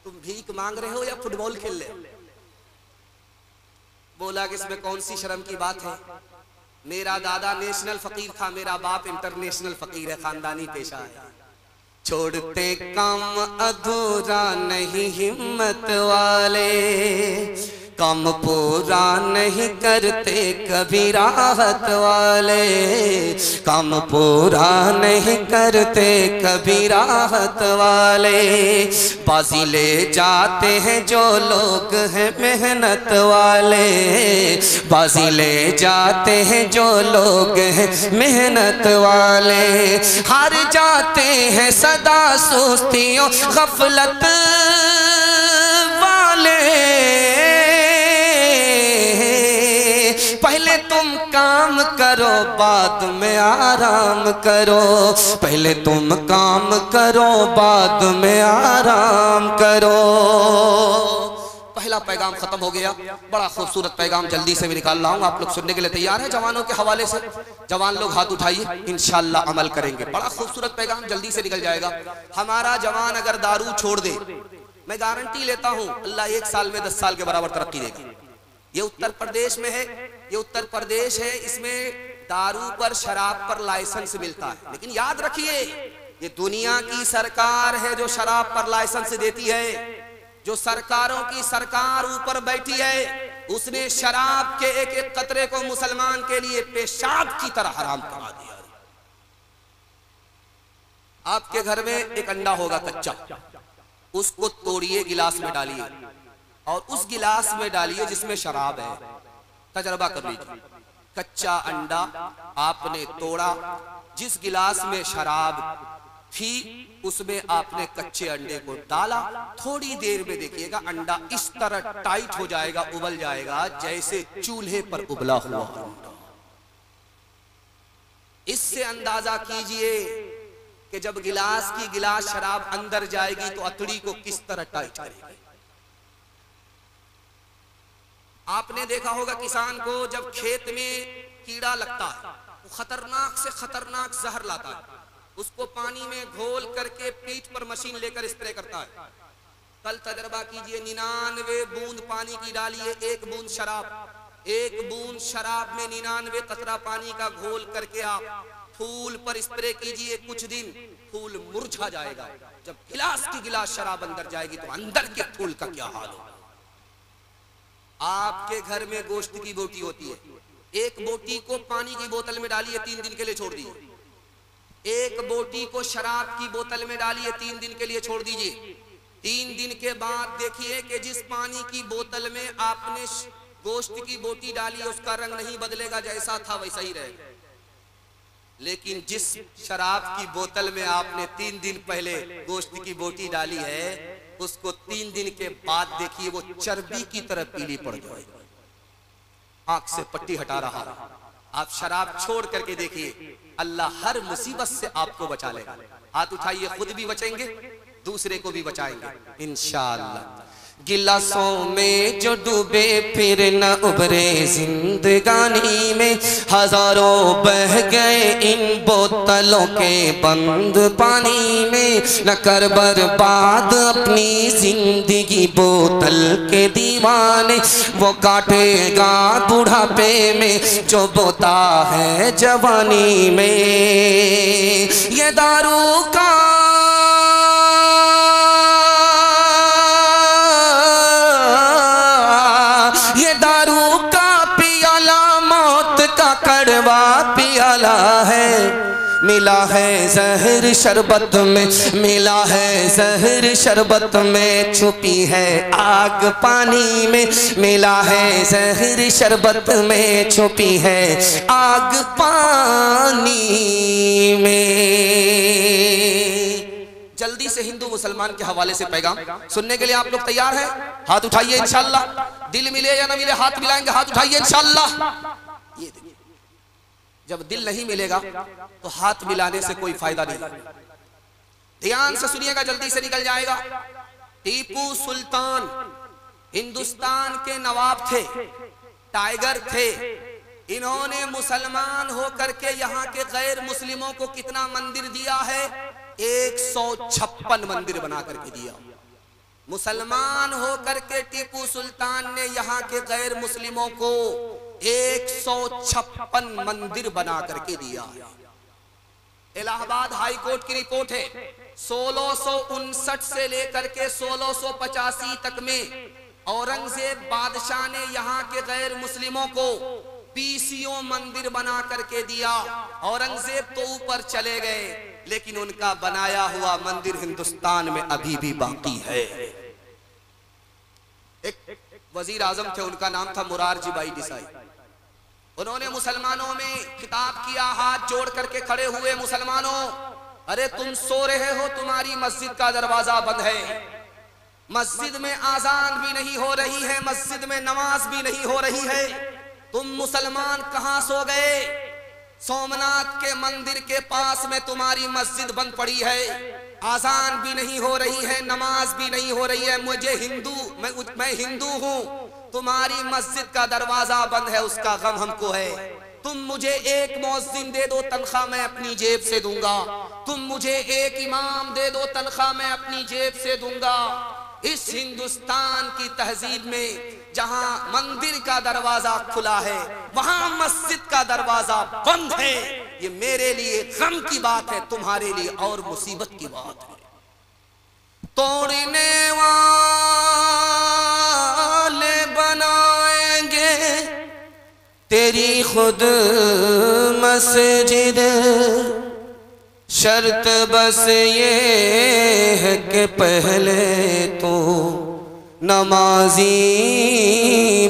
तुम भीख मांग रहे हो या फुटबॉल खेल रहे हो? बोला कि इसमें कौन सी शर्म की बात है, मेरा दादा नेशनल फकीर था, मेरा बाप इंटरनेशनल फकीर है, खानदानी पेशा है। छोड़ते काम अधूरा नहीं हिम्मत वाले, काम पूरा नहीं करते कभी राहत वाले, काम पूरा नहीं करते कभी राहत वाले। बाजी ले जाते हैं जो लोग हैं मेहनत वाले, बाजी ले जाते हैं जो लोग हैं मेहनत वाले। हार जाते हैं सदा सुस्तियों गफलत वाले। पहले तुम काम करो बाद में आराम करो, पहले तुम काम करो बाद में आराम करो। पहला पैगाम खत्म हो गया, बड़ा खूबसूरत पैगाम जल्दी से भी निकाल रहा हूँ, आप लोग सुनने के लिए तैयार हैं? जवानों के हवाले से जवान लोग हाथ उठाइए, इंशाल्लाह अमल करेंगे। बड़ा खूबसूरत पैगाम जल्दी से निकल जाएगा। हमारा जवान अगर दारू छोड़ दे, मैं गारंटी लेता हूँ अल्लाह 1 साल में 10 साल के बराबर तरक्की देगी। ये उत्तर प्रदेश में है, ये उत्तर प्रदेश है, इसमें दारू पर, शराब पर लाइसेंस मिलता है। लेकिन याद रखिए, ये दुनिया की सरकार है जो शराब पर लाइसेंस देती है। जो सरकारों की सरकार ऊपर बैठी है, उसने शराब के एक एक कतरे को मुसलमान के लिए पेशाब की तरह हराम करा दिया। आपके घर में एक अंडा होगा कच्चा, उसको तोड़िए, गिलास में डालिए और उस गिलास में डालिए जिसमें शराब है। तजर्बा कर लीजिए, कच्चा अंडा आपने तोड़ा, जिस गिलास में शराब थी उसमें आपने कच्चे अंडे को डाला। थोड़ी देर में देखिएगा अंडा इस तरह टाइट हो जाएगा, उबल जाएगा जैसे चूल्हे पर उबला हुआ अंडा। इससे अंदाजा कीजिए कि जब गिलास की गिलास शराब अंदर जाएगी तो अतड़ी को किस तरह टाइट करेगी। आपने देखा होगा किसान को जब खेत में कीड़ा लगता है, वो खतरनाक से खतरनाक जहर लाता है, उसको पानी में घोल करके पीठ पर मशीन लेकर स्प्रे करता है। कल तजर्बा कीजिए, 99 बूंद पानी की डालिए, 1 बूंद शराब, 1 बूंद शराब में 99 कतरा पानी का घोल करके आप फूल पर स्प्रे कीजिए। कुछ दिन फूल मुरझा जाएगा। जब गिलास की गिलास शराब अंदर जाएगी तो अंदर के फूल का क्या हाल होगा। आपके घर में गोश्त की बोटी होती है, एक बोटी को पानी की बोतल में डालिए, 3 दिन के लिए छोड़ दीजिए। एक बोटी को शराब की बोतल में डालिए, 3 दिन के लिए छोड़ दीजिए। 3 दिन के बाद देखिए कि जिस पानी की बोतल में आपने गोश्त की बोटी डाली, उसका रंग नहीं बदलेगा, जैसा था वैसा ही रहेगा। लेकिन जिस शराब की बोतल में आपने 3 दिन पहले गोश्त की बोटी डाली है, उसको 3 दिन के बाद देखिए वो चर्बी की तरह पीली पड़ जाएगी, आंख से पट्टी हटा रहा। आप शराब छोड़ करके देखिए, अल्लाह हर मुसीबत से आपको बचा लेगा। हाथ उठाइए, खुद भी बचेंगे, दूसरे को भी बचाएंगे इंशाअल्लाह। गिलासों में जो डूबे फिर न उभरे जिंदगानी में, हजारों बह गए इन बोतलों के बंद पानी में। न कर बर्बाद अपनी जिंदगी बोतल के दीवाने, वो काटेगा बुढ़ापे में जो बोता है जवानी में। ये दारू का कड़वा पियाला है, मिला है जहर शरबत में, मिला है जहर शरबत में। छुपी है आग पानी में, मिला है जहर शरबत में। छुपी है आग पानी में। जल्दी से हिंदू मुसलमान के हवाले से पैगाम सुनने के लिए आप लोग तैयार हैं? हाथ उठाइए इंशाअल्लाह। दिल मिले या ना मिले, हाथ मिलाएंगे, हाथ उठाइए इंशाअल्लाह। ये देखिए, जब दिल नहीं मिलेगा तो हाथ मिलाने से कोई फायदा नहीं। ध्यान से सुनिएगा, जल्दी से निकल जाएगा। टीपू सुल्तान हिंदुस्तान के नवाब थे, टाइगर थे। इन्होंने मुसलमान होकर के यहाँ के गैर मुस्लिमों को कितना मंदिर दिया है? 156 मंदिर बना करके दिया। मुसलमान होकर के टीपू सुल्तान ने यहाँ के गैर मुस्लिमों को 156 मंदिर बना करके दिया। इलाहाबाद हाई कोर्ट की रिपोर्ट है, 1659 से लेकर के 1685 तक में औरंगजेब बादशाह ने यहाँ के गैर मुस्लिमों को 20 मंदिर बना करके दिया। औरंगजेब तो ऊपर चले गए, लेकिन उनका बनाया हुआ मंदिर हिंदुस्तान में अभी भी बाकी है। एक वजीर आजम थे, उनका नाम था मुरारजी भाई देसाई। उन्होंने मुसलमानों में खिताब किया, हाथ जोड़ करके खड़े हुए, मुसलमानों, अरे तुम सो रहे हो, तुम्हारी मस्जिद का दरवाजा बंद है, मस्जिद में आजान भी नहीं हो रही है, मस्जिद में नमाज भी नहीं हो रही है, तुम मुसलमान कहां सो गए? सोमनाथ के मंदिर के पास में तुम्हारी मस्जिद बंद पड़ी है, आजान भी नहीं हो रही है, नमाज भी नहीं हो रही है। मैं हिंदू हूं, तुम्हारी मस्जिद का दरवाजा बंद है, उसका गम हमको है। तुम मुझे एक मुअज्जिन दे दो, तनख्वाह मैं अपनी जेब से दूंगा। तुम मुझे एक इमाम दे दो, तनख्वाह मैं अपनी जेब से दूंगा। इस हिंदुस्तान की तहजीब में जहां मंदिर का दरवाजा खुला है, वहां मस्जिद का दरवाजा बंद है। ये मेरे लिए गम की बात है, तुम्हारे लिए और मुसीबत की बात है। तोड़ने वाले बनाएंगे तेरी खुद मस्जिद, शर्त बस ये है कि पहले तो नमाजी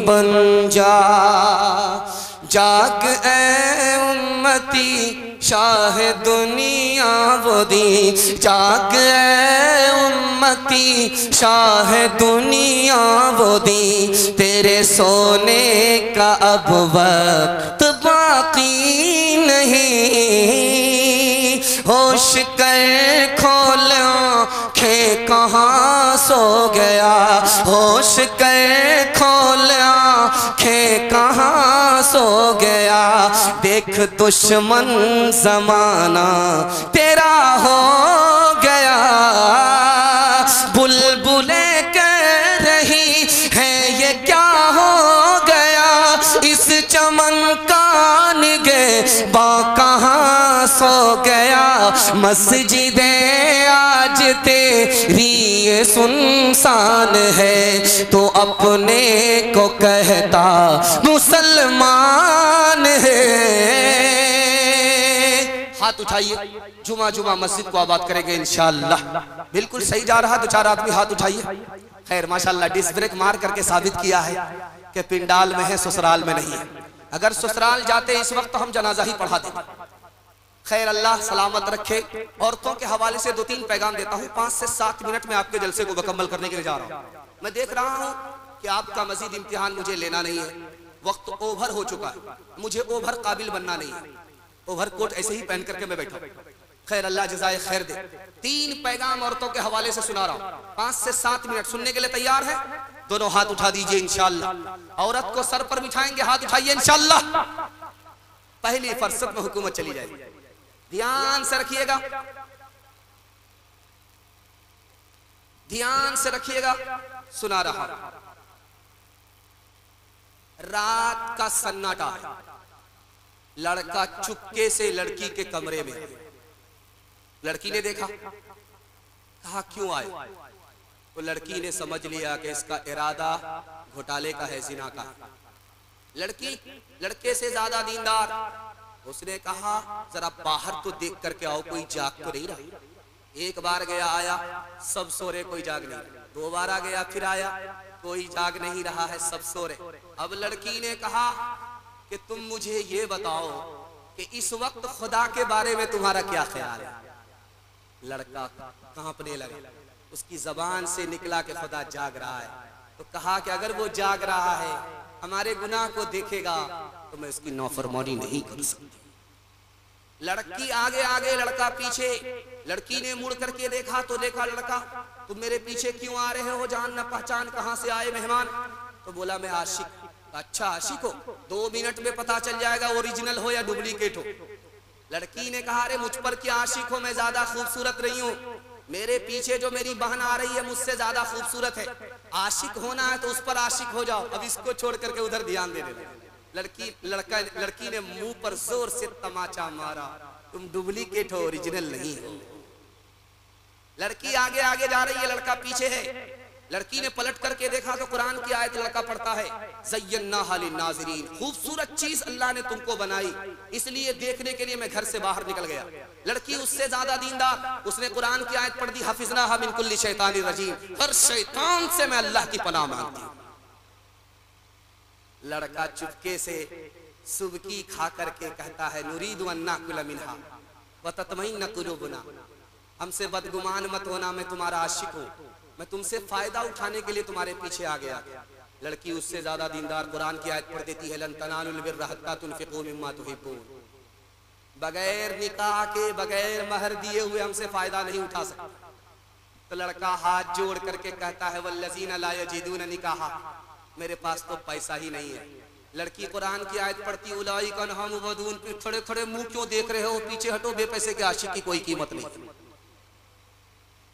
बन जा। जाग ए उम्मती शाह दुनिया वो दी, जाग ए उम्मती शाह दुनिया वो दी। तेरे सोने का अब वक्त बाकी नहीं, होश कर खोल आँखें कहाँ सो गया, होश कर खोल आँखें कहाँ सो गया। देख दुश्मन जमाना तेरा हो गया, बुलबुलें कह रही हैं ये क्या हो गया। इस चमन का निगहबा कहाँ सो गया। मस्जिदें आज तेरी ये सुनसान है, तो अपने को कहता मुसलमान है। हाथ उठाइए, जुमा जुमा मस्जिद को आबाद करेंगे इंशाअल्लाह। बिल्कुल सही जा रहा, 2-4 आदमी हाथ उठाइए। खैर माशाअल्लाह, डिस्क ब्रेक मार करके साबित किया है। कि पिंडाल में है, ससुराल में नहीं है। अगर ससुराल जाते इस वक्त हम जनाजा ही पढ़ा देते। खैर अल्लाह सलामत रखे। औरतों के हवाले से 2-3 पैगाम देता हूँ। 5 से 7 मिनट में आपके जलसे को मुकम्मल करने के लिए जा रहा हूँ। मैं देख रहा हूँ कि आपका मजीद इम्तिहान मुझे लेना नहीं है, वक्त ओवर हो चुका है, मुझे ओवर काबिल बनना नहीं है। ओवर कोट ऐसे ही पहन करके मैं बैठा। खैर अल्लाह जज़ाए खैर दे। 3 पैगाम औरतों के हवाले से सुना रहा हूँ। 5 से 7 मिनट सुनने के लिए तैयार है? दोनों हाथ उठा दीजिए इंशाअल्लाह। औरत को सर पर बिठाएंगे, हाथ उठाइए इंशाअल्लाह। पहली फरसत में हुकूमत चली जाएगी। ध्यान से रखिएगा, ध्यान से रखिएगा। सुना रहा हूं। रात का सन्नाटा है। लड़का चुपके से लड़की के कमरे में। लड़की ने देखा, कहा क्यों आए? तो लड़की ने समझ लिया कि इसका इरादा घोटाले का है, जिना का है। लड़की लड़के से ज्यादा दीनदार। उसने कहा जरा बाहर तो देख करके आओ, कोई जाग तो नहीं रहा। एक बार गया, आया, सब सो रहे, कोई जाग नहीं। 2 बार आ गया, फिर आया, कोई जाग नहीं रहा है, सब सो रहे। अब लड़की ने कहा कि तुम मुझे ये बताओ कि इस वक्त खुदा के बारे में तुम्हारा क्या ख्याल है? लड़का कांपने लगा। उसकी जबान से निकला कि खुदा जाग रहा है। तो कहा कि अगर वो जाग रहा है, हमारे गुनाह को देखेगा, तो मैं उसकी नौफरमानी नहीं कर सकती। लड़की आगे आगे, लड़का पीछे। लड़की ने मुड़ करके देखा तो देखा लड़का, तुम मेरे पीछे क्यों आ रहे हो? जान न पहचान, कहां से आए मेहमान? तो बोला मैं आशिक। अच्छा आशिक हो, 2 मिनट में पता चल जाएगा ओरिजिनल हो या डुप्लीकेट हो। लड़की ने कहा अरे मुझ पर क्या आशिक हो, मैं ज्यादा खूबसूरत नहीं हूँ। मेरे पीछे जो मेरी बहन आ रही है मुझसे ज्यादा खूबसूरत है। आशिक होना है तो उस पर आशिक हो जाओ, अब इसको छोड़ करके उधर ध्यान देने लगे। लड़की ने मुंह पर जोर से तमाचा मारा, तुम डुप्लीकेट हो, ओरिजिनल नहीं हो। लड़की आगे आगे जा रही है, लड़का पीछे है। लड़की ने पलट करके देखा तो कुरान की आयत लड़का पढ़ता है, ज़य्यन्नाहा लिन्नाज़िरीन। खूबसूरत चीज अल्लाह ने तुमको बनाई, इसलिए देखने के लिए मैं घर से बाहर निकल गया। लड़की उससे ज्यादा दीनदार, उसने कुरान की आयत पढ़ दी, हफिज़नाहा मिन कुल्ली शैतानिर रजीम। हर शैतान से मैं अल्लाह की पनाह मांगती हूँ। लड़का चुपके से सुबकी खा करके कहता है, नुरीदु अन नाकुल मिनहा व ततमइन्न कुलूबुना। हमसे बदगुमान मत होना, मैं तुम्हारा आशिक हूँ, मैं तुमसे फायदा उठाने के लिए तुम्हारे पीछे आ गया। लड़की उससे ज्यादा दीनदार कुरान की आयत पढ़ देती है, लन तनालुल बिर्रा हत्ता तुनफिकू मिम्मा तुहिब्बून। बगैर निकाह के, बगैर महर दिए हुए हमसे फायदा नहीं उठा सकता। तो लड़का हाथ जोड़ करके कहता है, वल्लज़ीना ला यजिदून निकाहा, मेरे पास तो पैसा ही नहीं है। लड़की कुरान की आयत पढ़ती, उलाइका अनहुम मुबअदून। खड़े खड़े मुंह क्यों देख रहे हो, पीछे हटो, बेपैसे के आशिक की कोई कीमत नहीं।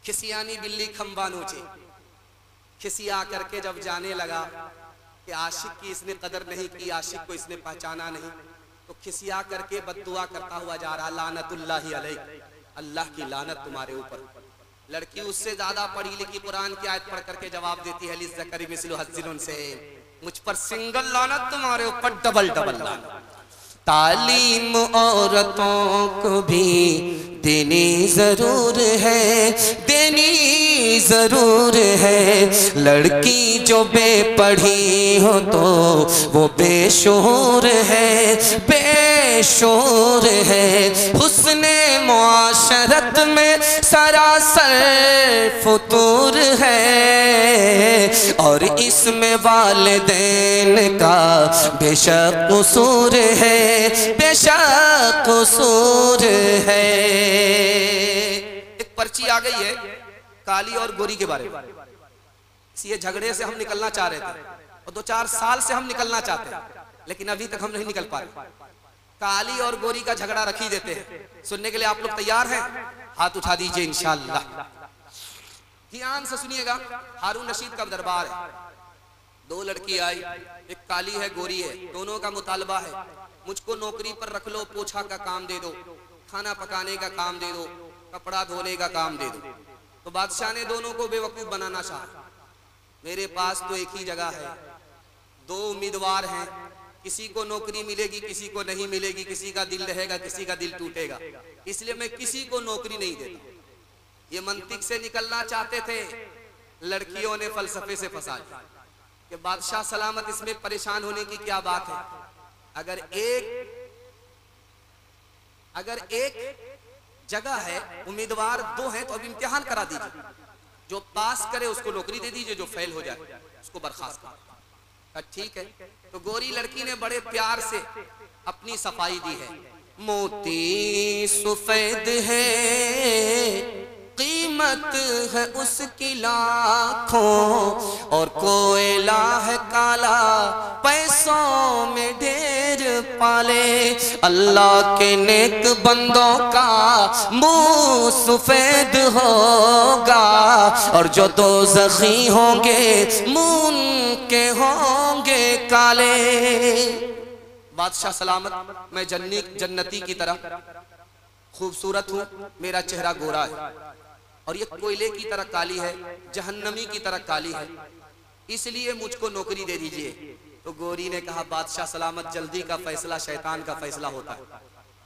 खिसियानी बिल्ली खंबा नोचे। खिसिया करके जब जाने लगा कि आशिक की इसने कदर नहीं की, आशिक को इसने पहचाना नहीं, तो खिसिया करके बद्दुआ करता हुआ जा रहा, लानतुल्लाहि अलैक, अल्लाह की लानत तुम्हारे ऊपर। लड़की उससे ज्यादा पढ़ी लिखी कुरान की आयत पढ़ करके जवाब देती है, लिज़्ज़करी मिस्लु हज़्ज़िल उन्सयैन। मुझ पर सिंगल लानत, तुम्हारे ऊपर डबल डबल लानत। तालीम औरतों को भी देनी जरूर है, देनी जरूर है। लड़की जो बेपढ़ी हो तो वो बेशूर है, बेशूर है। हुस्ने मुआशरत में सरासर फुतूर है, और इसमें वालिदैन का बेशक कसूर है, बेशक कसूर है। एक पर्ची आ गई है काली और गोरी के बारे में। इसी झगड़े से हम निकलना चाह रहे थे और 2-4 साल से हम निकलना चाहते हैं, लेकिन अभी तक हम नहीं निकल पा रहे। काली और गोरी का झगड़ा रख ही देते हैं। सुनने के लिए आप लोग तैयार हैं? हाथ उठा दीजिए इंशाअल्लाह। ध्यान से सुनिएगा। हारून रशीद का दरबार है। 2 लड़की आई, एक काली है, गोरी है। दोनों का मुतालबा है, मुझको नौकरी पर रख लो, पोछा का काम दे दो, खाना पकाने का काम दे दो, कपड़ा धोने का काम दे दो। तो बादशाह ने दोनों को बेवकूफ बनाना चाहा। मेरे पास तो एक ही जगह है, 2 उम्मीदवार हैं, किसी को नौकरी मिलेगी, किसी को नहीं मिलेगी, किसी का दिल रहेगा, किसी का दिल टूटेगा, इसलिए मैं किसी को नौकरी नहीं देता। ये मंतिक से निकलना चाहते थे, लड़कियों ने फलसफे से फंसा दिया। कि बादशाह सलामत, इसमें परेशान होने की क्या बात है। अगर एक जगह है, उम्मीदवार 2 हैं, तो अब इम्तिहान करा दीजिए, जो पास करे उसको नौकरी दे दीजिए, जो फेल हो जाए उसको बर्खास्त कर। ठीक है। तो गोरी लड़की ने बड़े प्यार से अपनी सफाई दी है। मोती सफेद है, कीमत है उसकी लाखों, और कोयला है काला, पैसों में ढेर पाले। अल्लाह के नेक बंदों का मुंह सफेद होगा, और जो दोज़खी होंगे मुंह के होंगे काले। बादशाह सलामत, मैं जन्नती की तरह खूबसूरत हूँ, मेरा चेहरा गोरा है, और ये कोयले की तरह काली है, जहन्नमी की तरह काली है, इसलिए मुझको नौकरी दे दीजिए। तो गोरी ने कहा, बादशाह सलामत, जल्दी का फैसला शैतान का फैसला होता है,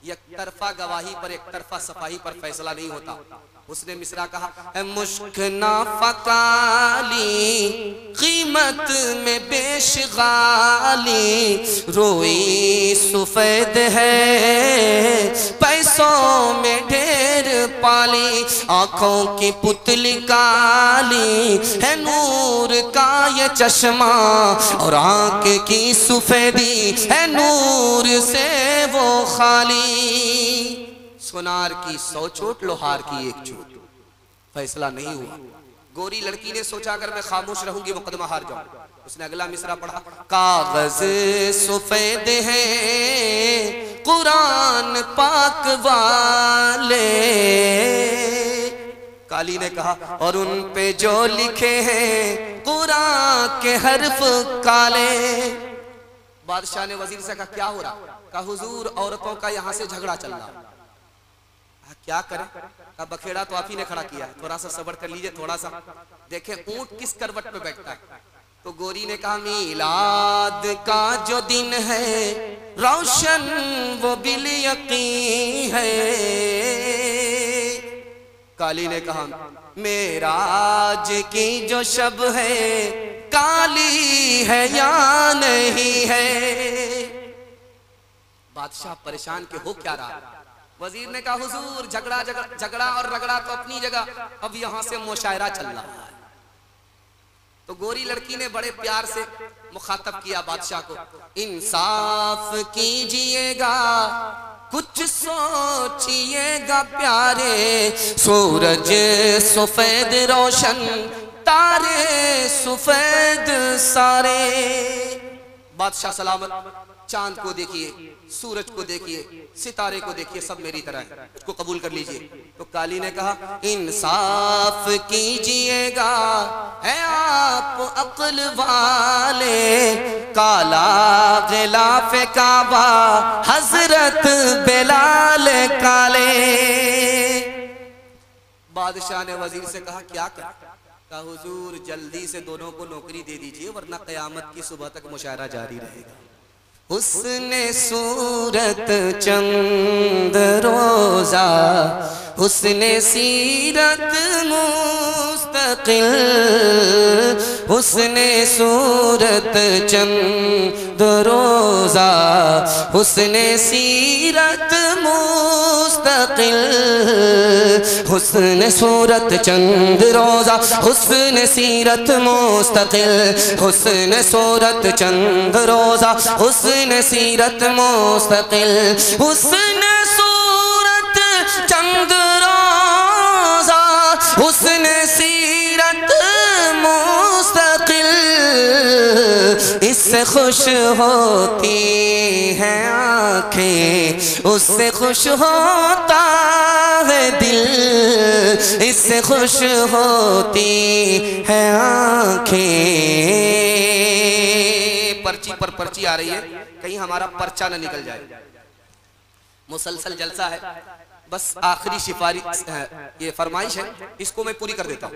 एक तरफा गवाही पर, एक तरफा सफाई पर फैसला नहीं होता। उसने मिसरा कहा, मुश्क नाफकाली, कीमत में बेशगाली, रोई सफेद है, पैसों में ढेर पाली। आंखों की पुतली काली है, नूर का ये चश्मा, और आंख की सफेदी है, नूर से वो खाली। सोनार की 100 चोट, लोहार की 1 चोट, फैसला नहीं हुआ। गोरी लड़की ने सोचा, अगर मैं खामोश रहूंगी मुकदमा हार जाऊं। उसने अगला मिसरा पढ़ा, कागज सफेद है, कुरान पाक वाले। काली ने कहा, और उन पे जो लिखे हैं कुरान के हर्फ काले। बादशाह ने वजीर से कहा, क्या हो रहा? कहा, हुजूर, औरतों का यहाँ से झगड़ा चल रहा। क्या करें? कहा, बखेड़ा तो आप ही ने खड़ा किया, थोड़ा सा सब्र कर लीजिए, थोड़ा सा देखें ऊंट किस करवट पे बैठता है। तो गोरी ने कहा, मीलाद का जो दिन है, रोशन वो बिल यकीन है। काली ने कहा, मेराज की जो शब है, काली है या नहीं है। बादशाह परेशान के हो क्या रहा। वजीर ने कहा, हुजूर, झगड़ा और रगड़ा तो अपनी जगह, अब यहां से मुशायरा चल रहा है। तो गोरी लड़की ने बड़े प्यार से मुखातब किया बादशाह को, इंसाफ कीजिएगा, कुछ सोचिएगा प्यारे, सूरज सफेद रोशन, तारे सफेद सारे। बादशाह सलामत, चांद को देखिए, सूरज को देखिए, सितारे को देखिए, सब मेरी तरह है, उसको कबूल कर लीजिए। तो काली ने कहा, इंसाफ कीजिएगा, है आप अक्ल वाले, काला गिलाफ काबा, हजरत बिलाल काले। बादशाह ने वजीर से कहा, क्या कर? कहा, हुजूर, जल्दी से दोनों को नौकरी दे दीजिए, वरना कयामत की सुबह तक मुशायरा जारी रहेगा। हुस्ने सूरत चंद रोजा, हुस्ने सीरत मुस्तकिल, हुस्ने सूरत चंद रोजा, हुस्ने सीरत मुस्तकिल, हुस्ने सूरत चंद रोजा, हुस्ने सीरत मुस्तकिल, हुस्ने सूरत चंद रोजा, हुस्ने सीरत मुस्तकिल, हुस्ने सूरत चंद रोजा, हुस्ने सीरत मुस्तकिल, इससे खुश होती हैं आँखें, उससे खुश होता है दिल, इससे खुश होती है आँखें। पर्ची पर पर्ची आ रही है, कहीं हमारा पर्चा न निकल जाए। मुसलसल जलसा है, बस आखिरी सिफारिश ये फरमाइश है, इसको मैं पूरी कर देता हूँ।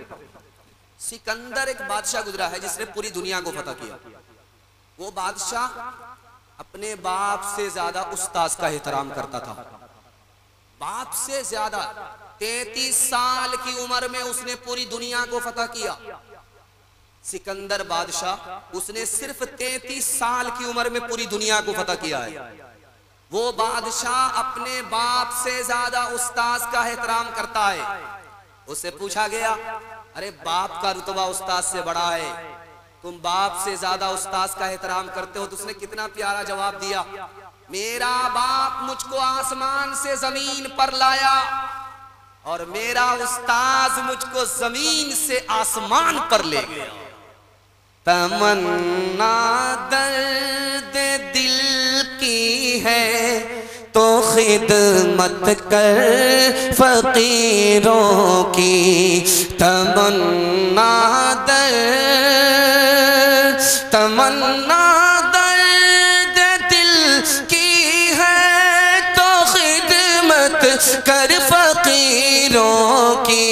सिकंदर एक बादशाह गुजरा है जिसने पूरी दुनिया को फतह किया। वो बादशाह अपने बाप से ज्यादा उस्ताद का एहतराम करता था, बाप से ज्यादा। 33 साल की उम्र में उसने पूरी दुनिया को फतह किया। सिकंदर बादशाह, उसने सिर्फ 33 साल की उम्र में पूरी दुनिया को फतह किया है। वो बादशाह अपने बाप से ज्यादा उस्ताद का एहतराम करता है। उससे पूछा गया, अरे बाप का रुतबा उस्ताद से बड़ा है, तुम बाप से ज्यादा उस्ताद का एहतराम करते हो? तो उसने कितना प्यारा जवाब दिया, मेरा बाप मुझको आसमान से जमीन पर लाया और मेरा उस्ताद मुझको जमीन से आसमान पर ले गया। तमन्ना दर्द दिल की है तो खिदमत कर फकीरों की। तमन्ना दर्द दिल की है तो खिदमत कर फकीरों की।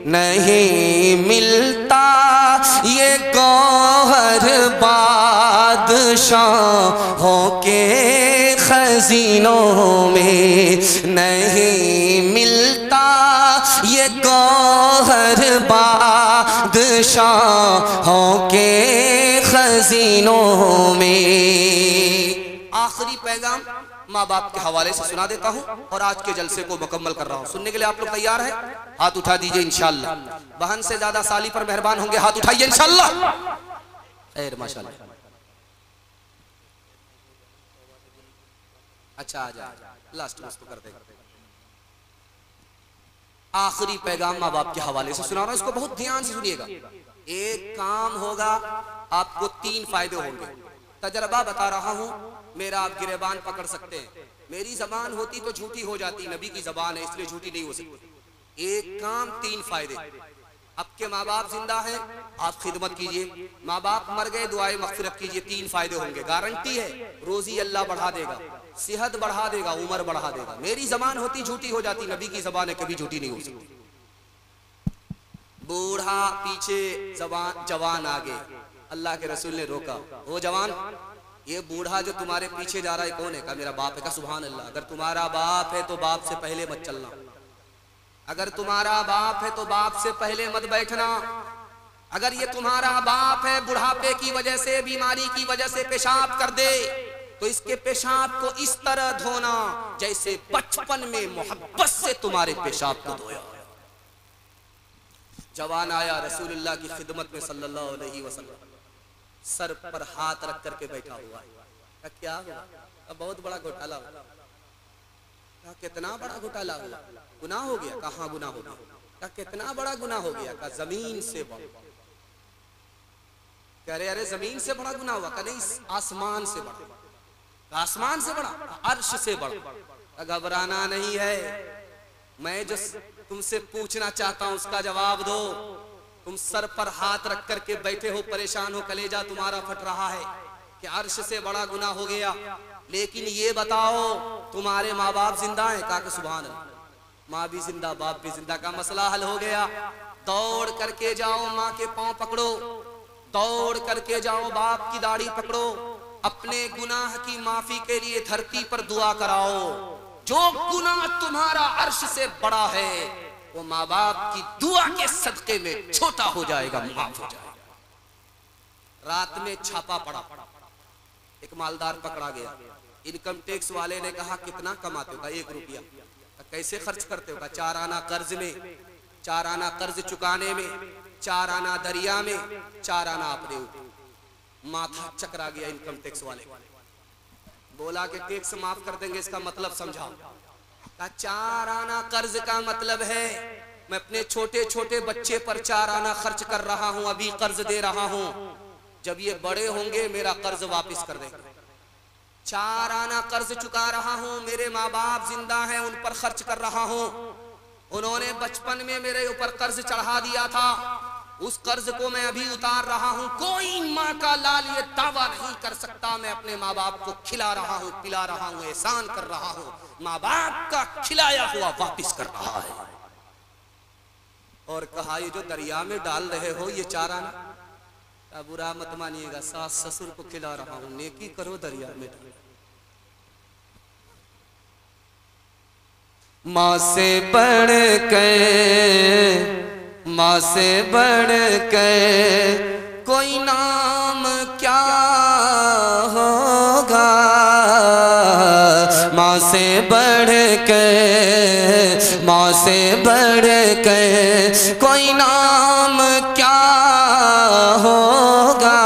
नहीं मिलता ये गौहर बादशाहों के खजीनों में, नहीं मिलता ये गौहर बादशाहों के खजीनों में। आखिरी पैगाम माँ बाप के हवाले से सुना देता हूँ और आज के जलसे को मुकम्मल कर रहा हूँ। सुनने के लिए आप लोग तैयार हैं? हाथ उठा दीजिए इंशाअल्लाह। बहन से ज्यादा साली पर मेहरबान होंगे, हाथ उठाइए इंशाअल्लाह। खैर माशाअल्लाह। अच्छा आ जाए, लास्ट में उसको कर देगा। आखिरी पैगाम माँ बाप के हवाले से सुना रहा हूँ, इसको बहुत ध्यान से सुनिएगा। एक काम होगा, आपको 3 फायदे होंगे। तजर्बा बता रहा हूँ, मेरा आप गिरेबान पकड़ सकते हैं। मेरी जबान होती तो झूठी हो जाती, नबी की जबान है इसलिए झूठी नहीं हो सकती। एक काम 3 फायदे। आपके माँ बाप जिंदा हैं, आप खिदमत कीजिए। माँ बाप मर गए, दुआए मगफिरत कीजिए। 3 फायदे होंगे, गारंटी है। रोजी अल्लाह बढ़ा देगा, सेहत बढ़ा देगा, उम्र बढ़ा देगा। मेरी जबान होती झूठी हो जाती, नबी की जबान है कभी झूठी नहीं हो सकती। बूढ़ा पीछे, जवान आगे। अल्लाह के रसूल ने रोका, वो जवान, ये बूढ़ा जो तुम्हारे पीछे जा रहा है कौन है? का मेरा बाप है। का सुभान अल्लाह। अगर तुम्हारा बाप है तो बाप से पहले मत चलना, अगर तुम्हारा बाप है तो बाप से पहले मत बैठना। अगर ये तुम्हारा बाप है, बुढ़ापे की वजह से, बीमारी की वजह से पेशाब कर दे, तो इसके पेशाब को इस तरह धोना जैसे बचपन में मोहब्बत से तुम्हारे पेशाब को धोया। जवान आया रसूलुल्लाह की खिदमत में सल्लल्लाहु अलैहि वसल्लम, सर पर हाथ रख करके बैठा हुआ है। क्या हुआ? बहुत बड़ा घोटाला हुआ। कितना बड़ा घोटाला हुआ? गुनाह हो गया? कहाँ गुनाह हो गया? कितना बड़ा गुनाह हो गया? का जमीन से बड़ा। कह रहे अरे जमीन से बड़ा गुनाह हुआ? का नहीं, आसमान से बड़ा। आसमान से बड़ा, अर्श से बड़ा। घबराना नहीं है, मैं जो तुमसे पूछना चाहता हूं उसका जवाब दो। तुम सर पर हाथ रख करके बैठे हो, परेशान हो, कलेजा तुम्हारा फट रहा है कि अर्श से बड़ा गुनाह हो गया। लेकिन ये बताओ, तुम्हारे माँ बाप जिंदा हैं? कहा कि सुभान अल्लाह। माँ भी जिंदा, बाप भी जिंदा। का मसला हल हो गया। दौड़ करके जाओ, माँ के पांव पकड़ो, दौड़ करके जाओ, बाप की दाढ़ी पकड़ो, अपने गुनाह की माफी के लिए धरती पर दुआ कराओ। जो गुनाह तुम्हारा अर्श से बड़ा है वो माँ बाप की दुआ के सदके में छोटा हो जाएगा, माफ हो जाएगा। रात में छापा पड़ा, एक मालदार पकड़ा गया। इनकम टैक्स वाले ने कहा कितना कमाते हो? 1 रुपया। कैसे खर्च करते हो? 4 आना कर्ज में, 4 आना कर्ज चुकाने में, 4 आना दरिया में, 4 आना अपने ऊपर। माथा चकरा गया इनकम टैक्स वाले। बोला कि टैक्स माफ कर देंगे, इसका मतलब समझाओ। का 4 आना कर्ज का मतलब है मैं अपने छोटे छोटे बच्चे पर 4 आना खर्च कर रहा हूं, अभी कर्ज दे रहा हूं, जब ये बड़े होंगे मेरा कर्ज वापस कर देंगे। 4 आना कर्ज चुका रहा हूं, मेरे माँ बाप जिंदा हैं, उन पर खर्च कर रहा हूं। उन्होंने बचपन में मेरे ऊपर कर्ज चढ़ा दिया था, उस कर्ज को मैं अभी उतार रहा हूं। कोई माँ का लाल ये दावा नहीं कर सकता मैं अपने माँ बाप को खिला रहा हूं, पिला रहा हूं, एहसान कर रहा हूं। माँ बाप का खिलाया हुआ वापिस कर रहा है। और कहा ये जो दरिया में डाल रहे हो ये 4 आना, बुरा मत मानिएगा, सास ससुर को खिला रहा हूं, नेकी करो, दरिया में डाल। माँ से बढ़ कर माँ से बढ़ कर कोई नाम क्या होगा, माँ से बढ़ कर, माँ से बढ़ कर कोई नाम क्या होगा,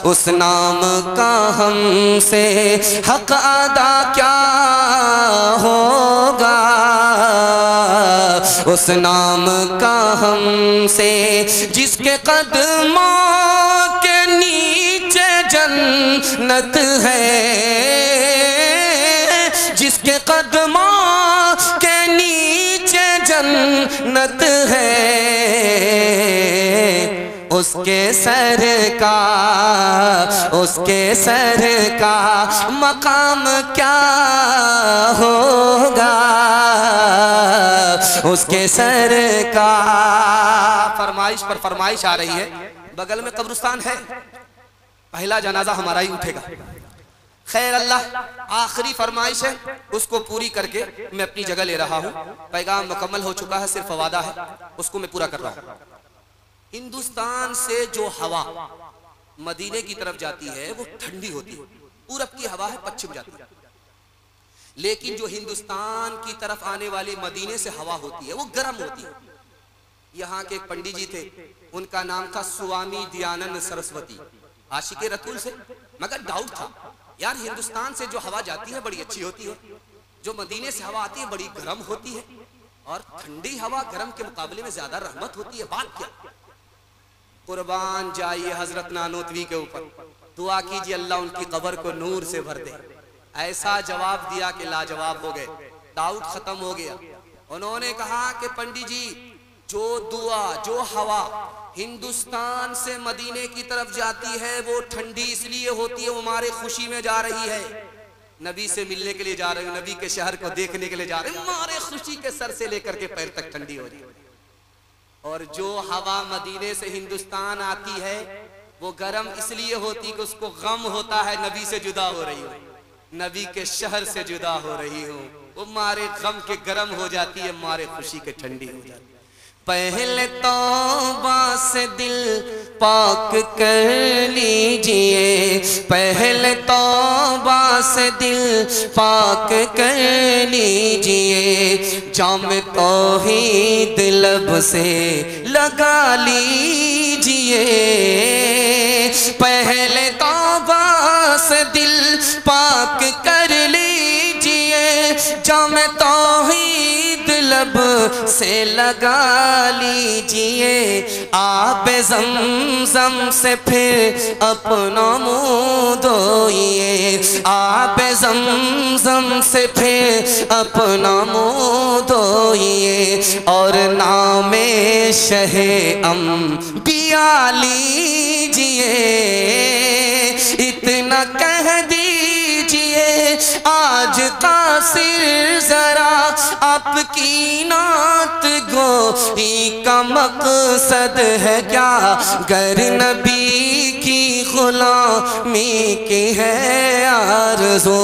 उस नाम का हमसे हक अदा क्या होगा, उस नाम का हमसे जिसके कदमों के नीचे जन्नत है, जिसके कदमों के नीचे जन्नत है, उसके सर का मकाम क्या होगा, उसके सर का। फरमाइश पर फरमाइश आ रही है, बगल में कब्रिस्तान है, पहला जनाजा हमारा ही उठेगा। खैर अल्लाह, आखिरी फरमाइश है, उसको पूरी करके मैं अपनी जगह ले रहा हूँ। पैगाम मुकम्मल हो चुका है, सिर्फ वादा है, उसको मैं पूरा कर रहा हूँ। हिंदुस्तान से जो हवा मदीने की तरफ जाती है वो ठंडी होती है, पूरब की हवा है, पश्चिम जाती है। लेकिन जो हिंदुस्तान की तरफ आने वाली मदीने से हवा होती है वो गर्म होती है। यहाँ के एक पंडित जी थे, उनका नाम था स्वामी दयानंद सरस्वती, आशिके रसूल से। मगर डाउट था, यार हिंदुस्तान से जो हवा जाती है बड़ी अच्छी होती है, जो मदीने से हवा आती है बड़ी गर्म होती है, और ठंडी हवा गर्म के मुकाबले में ज्यादा रहमत होती है। बात क्या? कुर्बान जाइए हजरत नानोतवी के ऊपर, दुआ कीजिए अल्लाह उनकी कब्र को नूर से भर दे। ऐसा जवाब दिया कि लाजवाब हो गए, डाउट खत्म हो गया। उन्होंने कहा कि पंडित जी, जो दुआ, जो हवा हिंदुस्तान से मदीने की तरफ जाती है वो ठंडी इसलिए होती है, वो हमारे खुशी में जा रही है, नबी से मिलने के लिए जा रहे हो, नबी के शहर को देखने के लिए जा रहे हो, हमारे खुशी के सर से लेकर के पैर तक ठंडी हो रही है। और जो हवा मदीने से हिंदुस्तान आती है वो गर्म इसलिए होती कि उसको गम होता है, नबी से जुदा हो रही हो, नबी के शहर से जुदा हो रही हो, वो मारे गम के गर्म हो जाती है, मारे खुशी के ठंडी हो जाती है। पहले तौबा से दिल पाक कर लीजिए, पहले तौबा से दिल पाक कर लीजिए, जाम तौहीद लब से लगा लीजिए, पहले तौबा से दिल पाक कर लीजिए, जाम तौहीद लब से लगा लीजिए, आब ज़मज़म से फिर अपना मुँह धोइए, आब ज़मज़म से फिर अपना मुँह धोइए, और नामे शहे अंबिया लीजिए, इतना कह दीजिए आज का सिर जरा आपकी नात गोई का मकसद है क्या, गर नबी की गुलामी की है आरज़ू,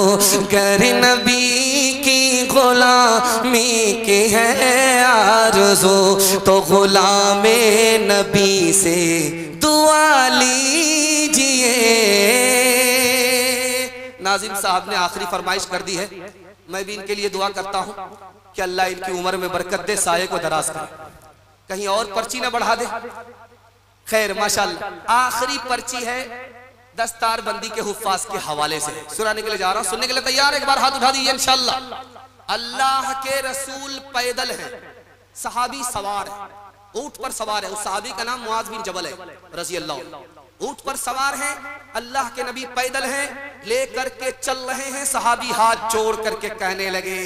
गर नबी की गुलामी की है आरज़ू, तो गुलामे नबी से दुआ लीजिए। नाज़िम साहब ने आखिरी फरमाइश कर दी है, मैं भी इनके लिए दुआ करता हूँ कि अल्लाह इनकी उम्र में बरकत दे, साये को दराज करे, कहीं और पर्ची ना बढ़ा दे। खैर माशाअल्लाह, आखिरी पर्ची है दस्तार बंदी के हुफ्फाज के हवाले से, सुनाने के लिए जा रहा हूँ, सुनने के लिए तैयार? एक बार हाथ उठा दीजिए इंशाअल्लाह। अल्लाह के रसूल पैदल है, सहाबी सवार है, ऊंट पर सवार है, उस सहाबी का नाम मुआज बिन जबल है रज़ी अल्लाह, ऊंट पर सवार हैं, अल्लाह के नबी पैदल हैं, लेकर के चल रहे हैं। सहाबी हाथ जोड़ करके कहने लगे,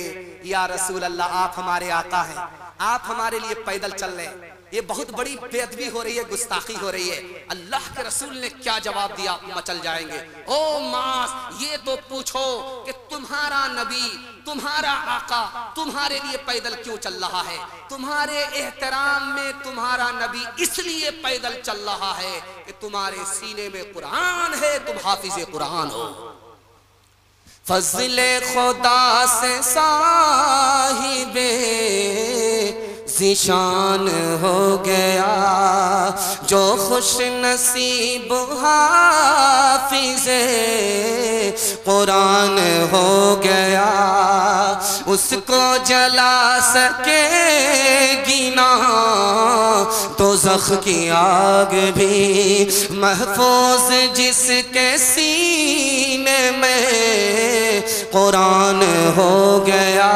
या रसूल अल्लाह, आप हमारे आका हैं, आप हमारे लिए पैदल चल रहे हैं, ये बहुत बड़ी बेअदबी हो रही है, गुस्ताखी हो रही है। अल्लाह के रसूल ने क्या जवाब दिया? मचल जाएंगे। ओ मास, ये तो पूछो कि तुम्हारा नबी, तुम्हारा आका तुम्हारे लिए पैदल क्यों चल रहा है? तुम्हारे एहतराम में तुम्हारा नबी इसलिए पैदल चल रहा है कि तुम्हारे सीने में कुरान है, तुम हाफिज़े कुरान हो। फज़ले खुदा से साहिबे ज़िशान हो गया, जो खुश नसीब हाफिज़े कुरान हो गया, उसको जला सकेगी ना दोज़ख की आग भी। महफूज जिसके सीने में कुरान हो गया,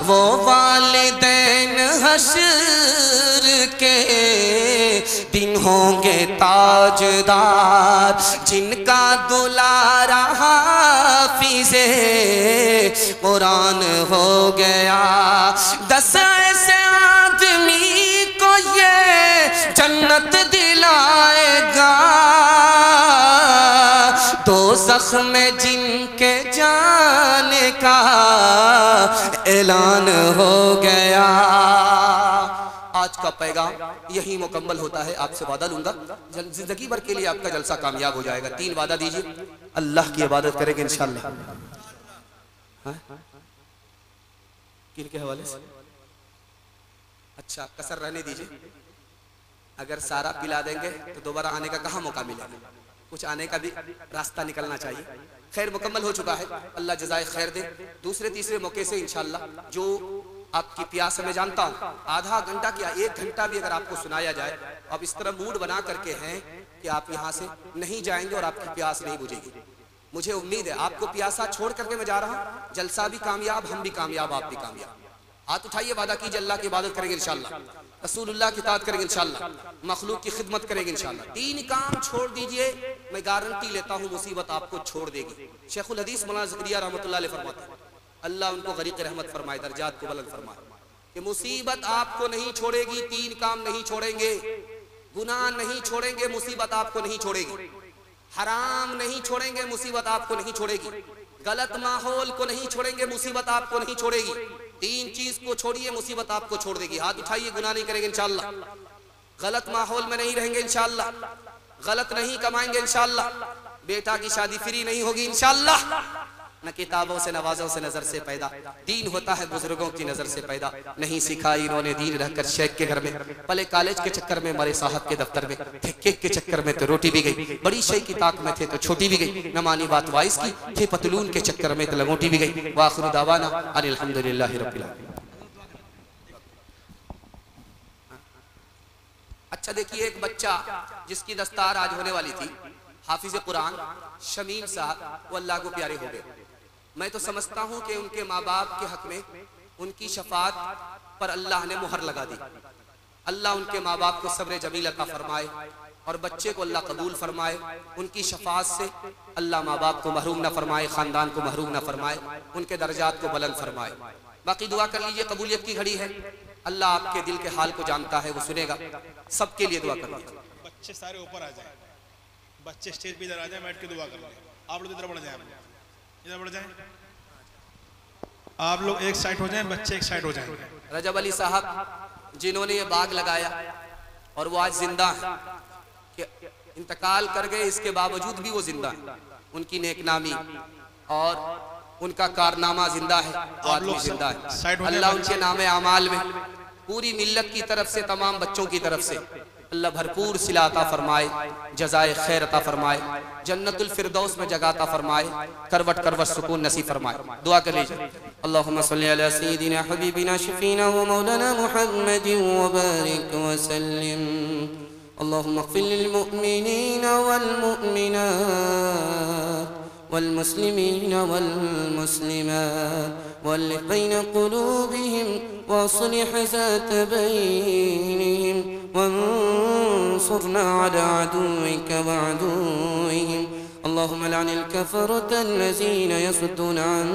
वो वालिदैन हश्र के दिन होंगे ताजदार, जिनका दुलारा हाफिज़े कुरान हो गया। 10 ऐसे आदमी को ये जन्नत दिलाएगा, दोज़ख में जिनके जाने का ऐलान हो गया। आज का पैगाम यही मुकम्मल होता है। आपसे वादा लूंगा, जिंदगी भर के लिए आपका जलसा कामयाब हो जाएगा। 3 वादा दीजिए, अल्लाह की इबादत करेंगे इंशाअल्लाह। किनके हवाले से? अच्छा, कसर रहने दीजिए। अगर सारा पिला देंगे तो दोबारा आने का कहाँ मौका मिलेगा? कुछ आने का भी रास्ता निकलना चाहिए। खैर, मुकम्मल हो चुका है, अल्लाह जज़ाए खैर दे। दूसरे तीसरे मौके से इंशाअल्लाह जो आपकी प्यास मैं जानता हूँ, आधा घंटा क्या 1 घंटा भी अगर आपको सुनाया जाए, आप इस तरह मूड बना करके हैं कि आप यहाँ से नहीं जाएंगे और आपकी प्यास नहीं बुझेगी। मुझे उम्मीद है आपको प्यासा छोड़ करके मैं जा रहा हूँ। जलसा भी कामयाब, हम भी कामयाब, आप भी कामयाब। हाथ उठाइए, वादा कीजिए अल्लाह की इबादत करेंगे इंशाअल्लाह, रसूलुल्लाह की इताअत करेंगे इंशाअल्लाह, मखलूक की खिदमत करेंगे इंशाअल्लाह। 3 काम छोड़ दीजिए, मैं गारंटी लेता हूँ मुसीबत आपको छोड़ देगी। शेखुल हदीस मौलाना ज़करिया रहमतुल्लाह अलैह फरमाते हैं, अल्लाह उनको गरीक़ रहमत फरमाए, दर्जात को बुलंद फरमाए, कि मुसीबत आपको नहीं छोड़ेगी। 3 काम नहीं छोड़ेंगे, गुनाह नहीं छोड़ेंगे, मुसीबत आपको नहीं छोड़ेगी। हराम नहीं छोड़ेंगे, मुसीबत आपको नहीं छोड़ेगी। गलत माहौल को नहीं छोड़ेंगे, मुसीबत आपको नहीं छोड़ेगी। 3 चीज को छोड़िए, मुसीबत आपको छोड़ देगी। हाथ उठाइए, गुनाह नहीं करेंगे इंशाअल्लाह, गलत माहौल में नहीं रहेंगे इंशाअल्लाह, गलत नहीं कमाएंगे इंशाअल्लाह, बेटा की शादी फ्री नहीं होगी इंशाअल्लाह, न किताबों से नवाजों से नजर से पैदा, दीन होता है बुजुर्गों की नजर से पैदा। नहीं सिखाई इन्होंने दीन रहकर शेख के घर में, पहले कॉलेज के चक्कर में, मरे साहब के दफ्तर में, केक के चक्कर में तो रोटी भी गई, बड़ी शे की ताक में थे तो छोटी भी गई, न मानी बात वाइस की, थे पतलून के चक्कर में तो लंगोटी भी गई। वाखिर दावाना अल्हम्दुलिल्लाहि रब्बिल आलमीन। अच्छा देखिए, एक बच्चा जिसकी दस्तार आज होने वाली थी, हाफिज कुरान शमीम साहब, वो अल्लाह को प्यारे हो गए। मैं तो समझता हूँ कि उनके माँ बाप के हक में उनकी शफात पर अल्लाह ने मुहर लगा दी। अल्लाह उनके माँ बाप को सब्र जमील अता फरमाए और बच्चे को अल्लाह कबूल फरमाए। उनकी शफात से अल्लाह माँ बाप को महरूम ना फरमाए, ख़ानदान को महरूम ना फरमाए, उनके दर्जात को बुलंद फरमाए। बाकी दुआ कर लीजिए, कबूलियत की घड़ी है। अल्लाह आपके दिल के हाल को जानता है, वो सुनेगा। सबके लिए दुआ कर लीजिए। बच्चे सारे ऊपर आ जाए, बच्चे स्टेज पे इधर आ जाए, बैठ के दुआ कर ले। आप लोग इधर बढ़ जाए, इधर बढ़ जाए, आप लोग एक साइड हो जाएं, बच्चे एक साइड हो जाएं। रजब अली साहब जिन्होंने ये बाग लगाया और वो आज जिंदा है, कि इंतकाल कर गए, इसके बावजूद भी वो जिंदा है। उनकी नेकनामी और उनका कारनामा जिंदा है, वो आदमी जिंदा है। अल्लाह उनके नामे अमाल में पूरी मिल्लत की तरफ से, तमाम बच्चों की तरफ से अल्लाह भरपूर सिला अता फरमाए, जज़ाए खैर अता फरमाए, जन्नतुल फिरदौस में जगह अता फरमाए, करवट करवट सुकून नसीब फरमाए। दुआ कर लीजिए। अल्लाहुम्मा सल्ली अला सय्यिदिना हबीबिना शफीना व मौलाना मुहम्मदिन व बारिक व सल्लिम। अल्लाहुम्मा इग़फिर लिल मुअमिनीना वल मुअमिनात वल मुस्लिमीना वल मुस्लिमात वअल्लिफ़ बैन क़ुलूबिहिम वअस्लिह ज़ात बैनिहिम वंसुरना अला अदुव्विका व अदुव्विहिम। अल्लाहुम्मा लअनिल कफ़रता अल्लज़ीना यसुद्दूना अन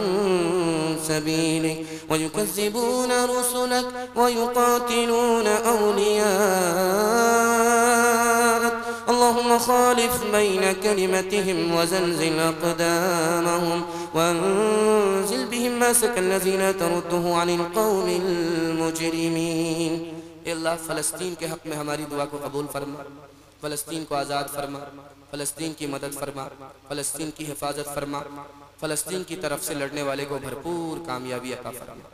सबीलिक व युकज़्ज़िबूना रुसुलक व युक़ातिलूना औलियाक। अल्लाहुम्मा ख़ालिफ़ बैन कलिमतिहिम व ज़लज़िल अक़दामहुम वअंज़िल बिहिम बासका अल्लज़ीना तरुद्दुहु अनिल क़ौमिल मुजरिमीन। अल्लाह फ़लस्तीन के हक़ में हमारी दुआ को कबूल फरमा, फ़लस्तीन को आज़ाद फरमा, फ़लस्तीन की मदद फरमा, फ़लस्तीन की हिफाजत फरमा, फ़लस्तीन की तरफ से लड़ने वाले को भरपूर कामयाबी अता फरमा।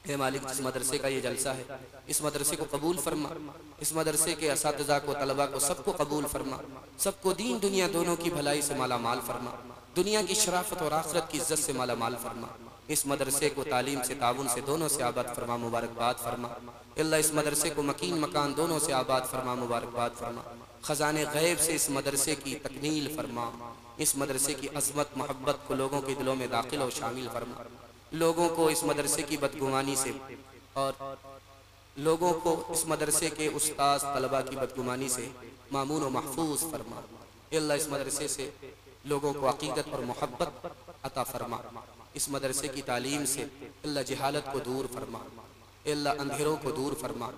हे मालिक, इस मदरसे का ये जलसा है, इस मदरसे को कबूल फरमा, इस मदरसे के असातिज़ा को, तलबा को, सबको कबूल फरमा, सबको दीन दुनिया दोनों की भलाई से माला माल फरमा, दुनिया की शराफत और आखिरत की इज्जत से माला माल फरमा। इस मदरसे को तालीम से, ताउन से दोनों से आबाद फरमा, मुबारकबाद फरमा। अल्लाह इस मदरसे को मकीन मकान दोनों से आबाद फरमा, मुबारकबाद फरमा। ख़ज़ाने गैब से इस मदरसे की तकमील फरमा, इस मदरसे की अज़मत मोहब्बत को लोगों के दिलों में दाखिल और शामिल फरमा। लोगों को इस मदरसे की बदगुमानी से और लोगों को इस मदरसे के उस्ताद तलबा की बदगुमानी से मामून व महफूज फरमा। अल्लाह इस मदरसे से लोगों को अकीदत और मोहब्बत अता फरमा। इस मदरसे की तालीम से अल्लाह जहालत को दूर फरमा, अल्लाह अंधेरों को दूर फरमा।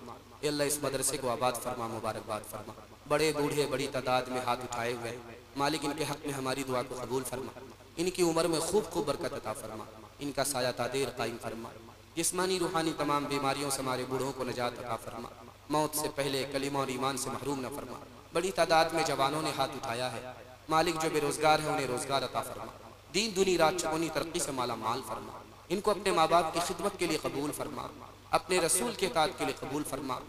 अल्लाह इस मदरसे को आबाद फरमा, मुबारकबाद फरमा। बड़े बूढ़े बड़ी तादाद में हाथ उठाए हुए हैं मालिक, इनके हक़ में हमारी दुआ को कबूल फरमा। इनकी उम्र में खूब खूब बरकत अता फरमा, इनका साया तादेर कायम फरमा। जिस्मानी रूहानी तमाम बीमारियों से हमारे बूढ़ों को निजात अता फरमा। मौत से पहले कलिमा और ईमान से महरूम न फरमा। बड़ी तादाद में जवानों ने हाथ उठाया है मालिक, जो बेरोजगार है उन्हें रोजगार अता फरमा। दीन दुनी रात चौनी तरक्की से माला माल फरमा। इनको अपने माँ बाप की खिदमत के लिए कबूल फरमा, अपने रसूल के इताअत के लिए कबूल फरमा।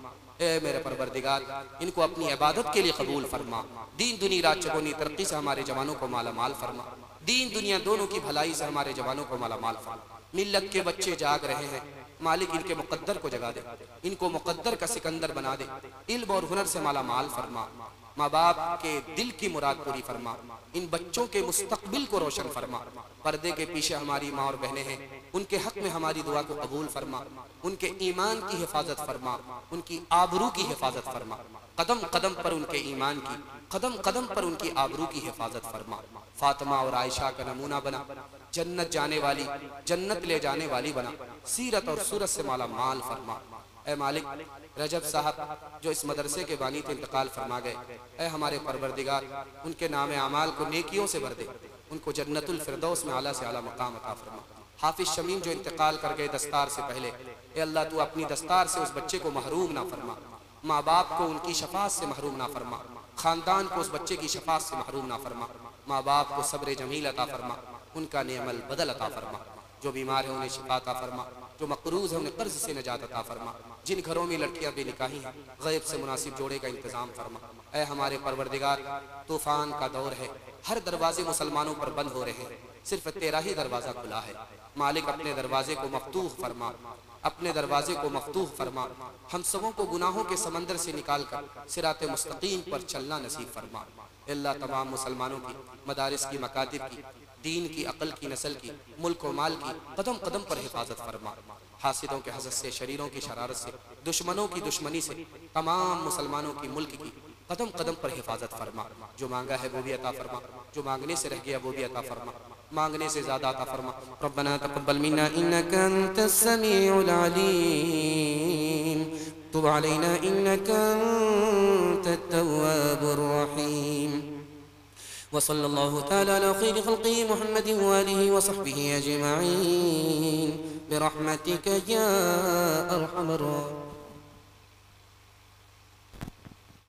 ए मेरे परवरदिगार, इनको अपनी इबादत के लिए कबूल फरमा। दीन दुनी रात चौनी तरक्की से हमारे जवानों को माला माल फरमा। दीन दुनिया दोनों की भलाई से हमारे जवानों को माला माल फरमा। मिल्लत के बच्चे जाग रहे हैं मालिक, इनके मुकद्दर को जगा दे, इनको मुकद्दर का सिकंदर बना दे। इल्म और हुनर से माला माल फरमा। माँ बाप के दिल की मुराद पूरी फरमा। इन बच्चों के मुस्तकबिल को रोशन फरमा। पर्दे के पीछे हमारी माँ और बहनें हैं, उनके हक में हमारी दुआ को कबूल फरमा। उनके ईमान की हिफाजत फरमा, उनकी आबरू की हिफाजत फरमा। कदम कदम पर उनके ईमान की, कदम कदम पर उनकी आबरू की हिफाजत फरमा। फातिमा और आयशा का नमूना बना, जन्नत जाने वाली, जन्नत ले जाने वाली बना। सीरत और सूरत से माला माल फरमा। ए मालिक, रजब साहब जो इस मदरसे के बानी थे इंतकाल फरमा गए, ए हमारे परवरदिगार, उनके नाम आमाल को नेकियों से भर दे, उनको जन्नतुल फिरदौस में आला से आला मकाम अता फरमा। हाफिज शमीम जो इंतकाल कर गए दस्तार से पहले, ए अल्लाह तू अपनी दस्तार से उस बच्चे को महरूम ना फरमा। माँ बाप को उनकी शफात से महरूम ना फरमा, खानदान को उस बच्चे की शफात से महरूम ना फरमा। माँ बाप को सब्र जमील अता फरमा, उनका नेमल बदल अता फरमा। जो बीमार है उन्हें शिफा अता फरमा, जो मकरूज है उन्हें कर्ज से निजात अता फरमा। जिन घरों में लड़कियां बेनिकाही हैं, गैब से मुनासिब जोड़े का इंतजाम फरमा। ऐ हमारे परवरदिगार, तूफान का दौर है, हर दरवाजे मुसलमानों पर बंद हो रहे हैं, सिर्फ तेरा ही दरवाजा खुला है। मालिक अपने दरवाजे को मफ्तूह फरमा, अपने दरवाजे को मफ्तूह फरमा। हम सबों को गुनाहों के समंदर से निकाल कर सिराते मुस्तकीम पर चलना नसीब फरमा। अल्लाह तमाम मुसलमानों की, मदारिस की, मकातिब की, दीन की, अकल की, नस्ल की, मुल्क व माल की कदम कदम पर हिफाजत फरमा। हासिदों के हसद से, शरीरों की शरारत से, दुश्मनों की दुश्मनी से तमाम मुसलमानों की, मुल्क की कदम कदम पर हिफाजत फरमा। जो मांगा है वो भी अता फरमा, जो मांगने से रह गया वो भी अता फरमा, मांगने से ज्यादा अता फरमा। रब्बना तक़ब्बल मिन्ना इन्नका अंतस समीउल अलीम, तुब अलैना इन्नका अंतत तव्वाबुर रहीम। वसल्लल्लाहु तआला अला खैरि खल्क़ि मुहम्मदिन व आलिहि व सहबिहि अजमईन बिरहमतिका या अरहमर राहिमीन।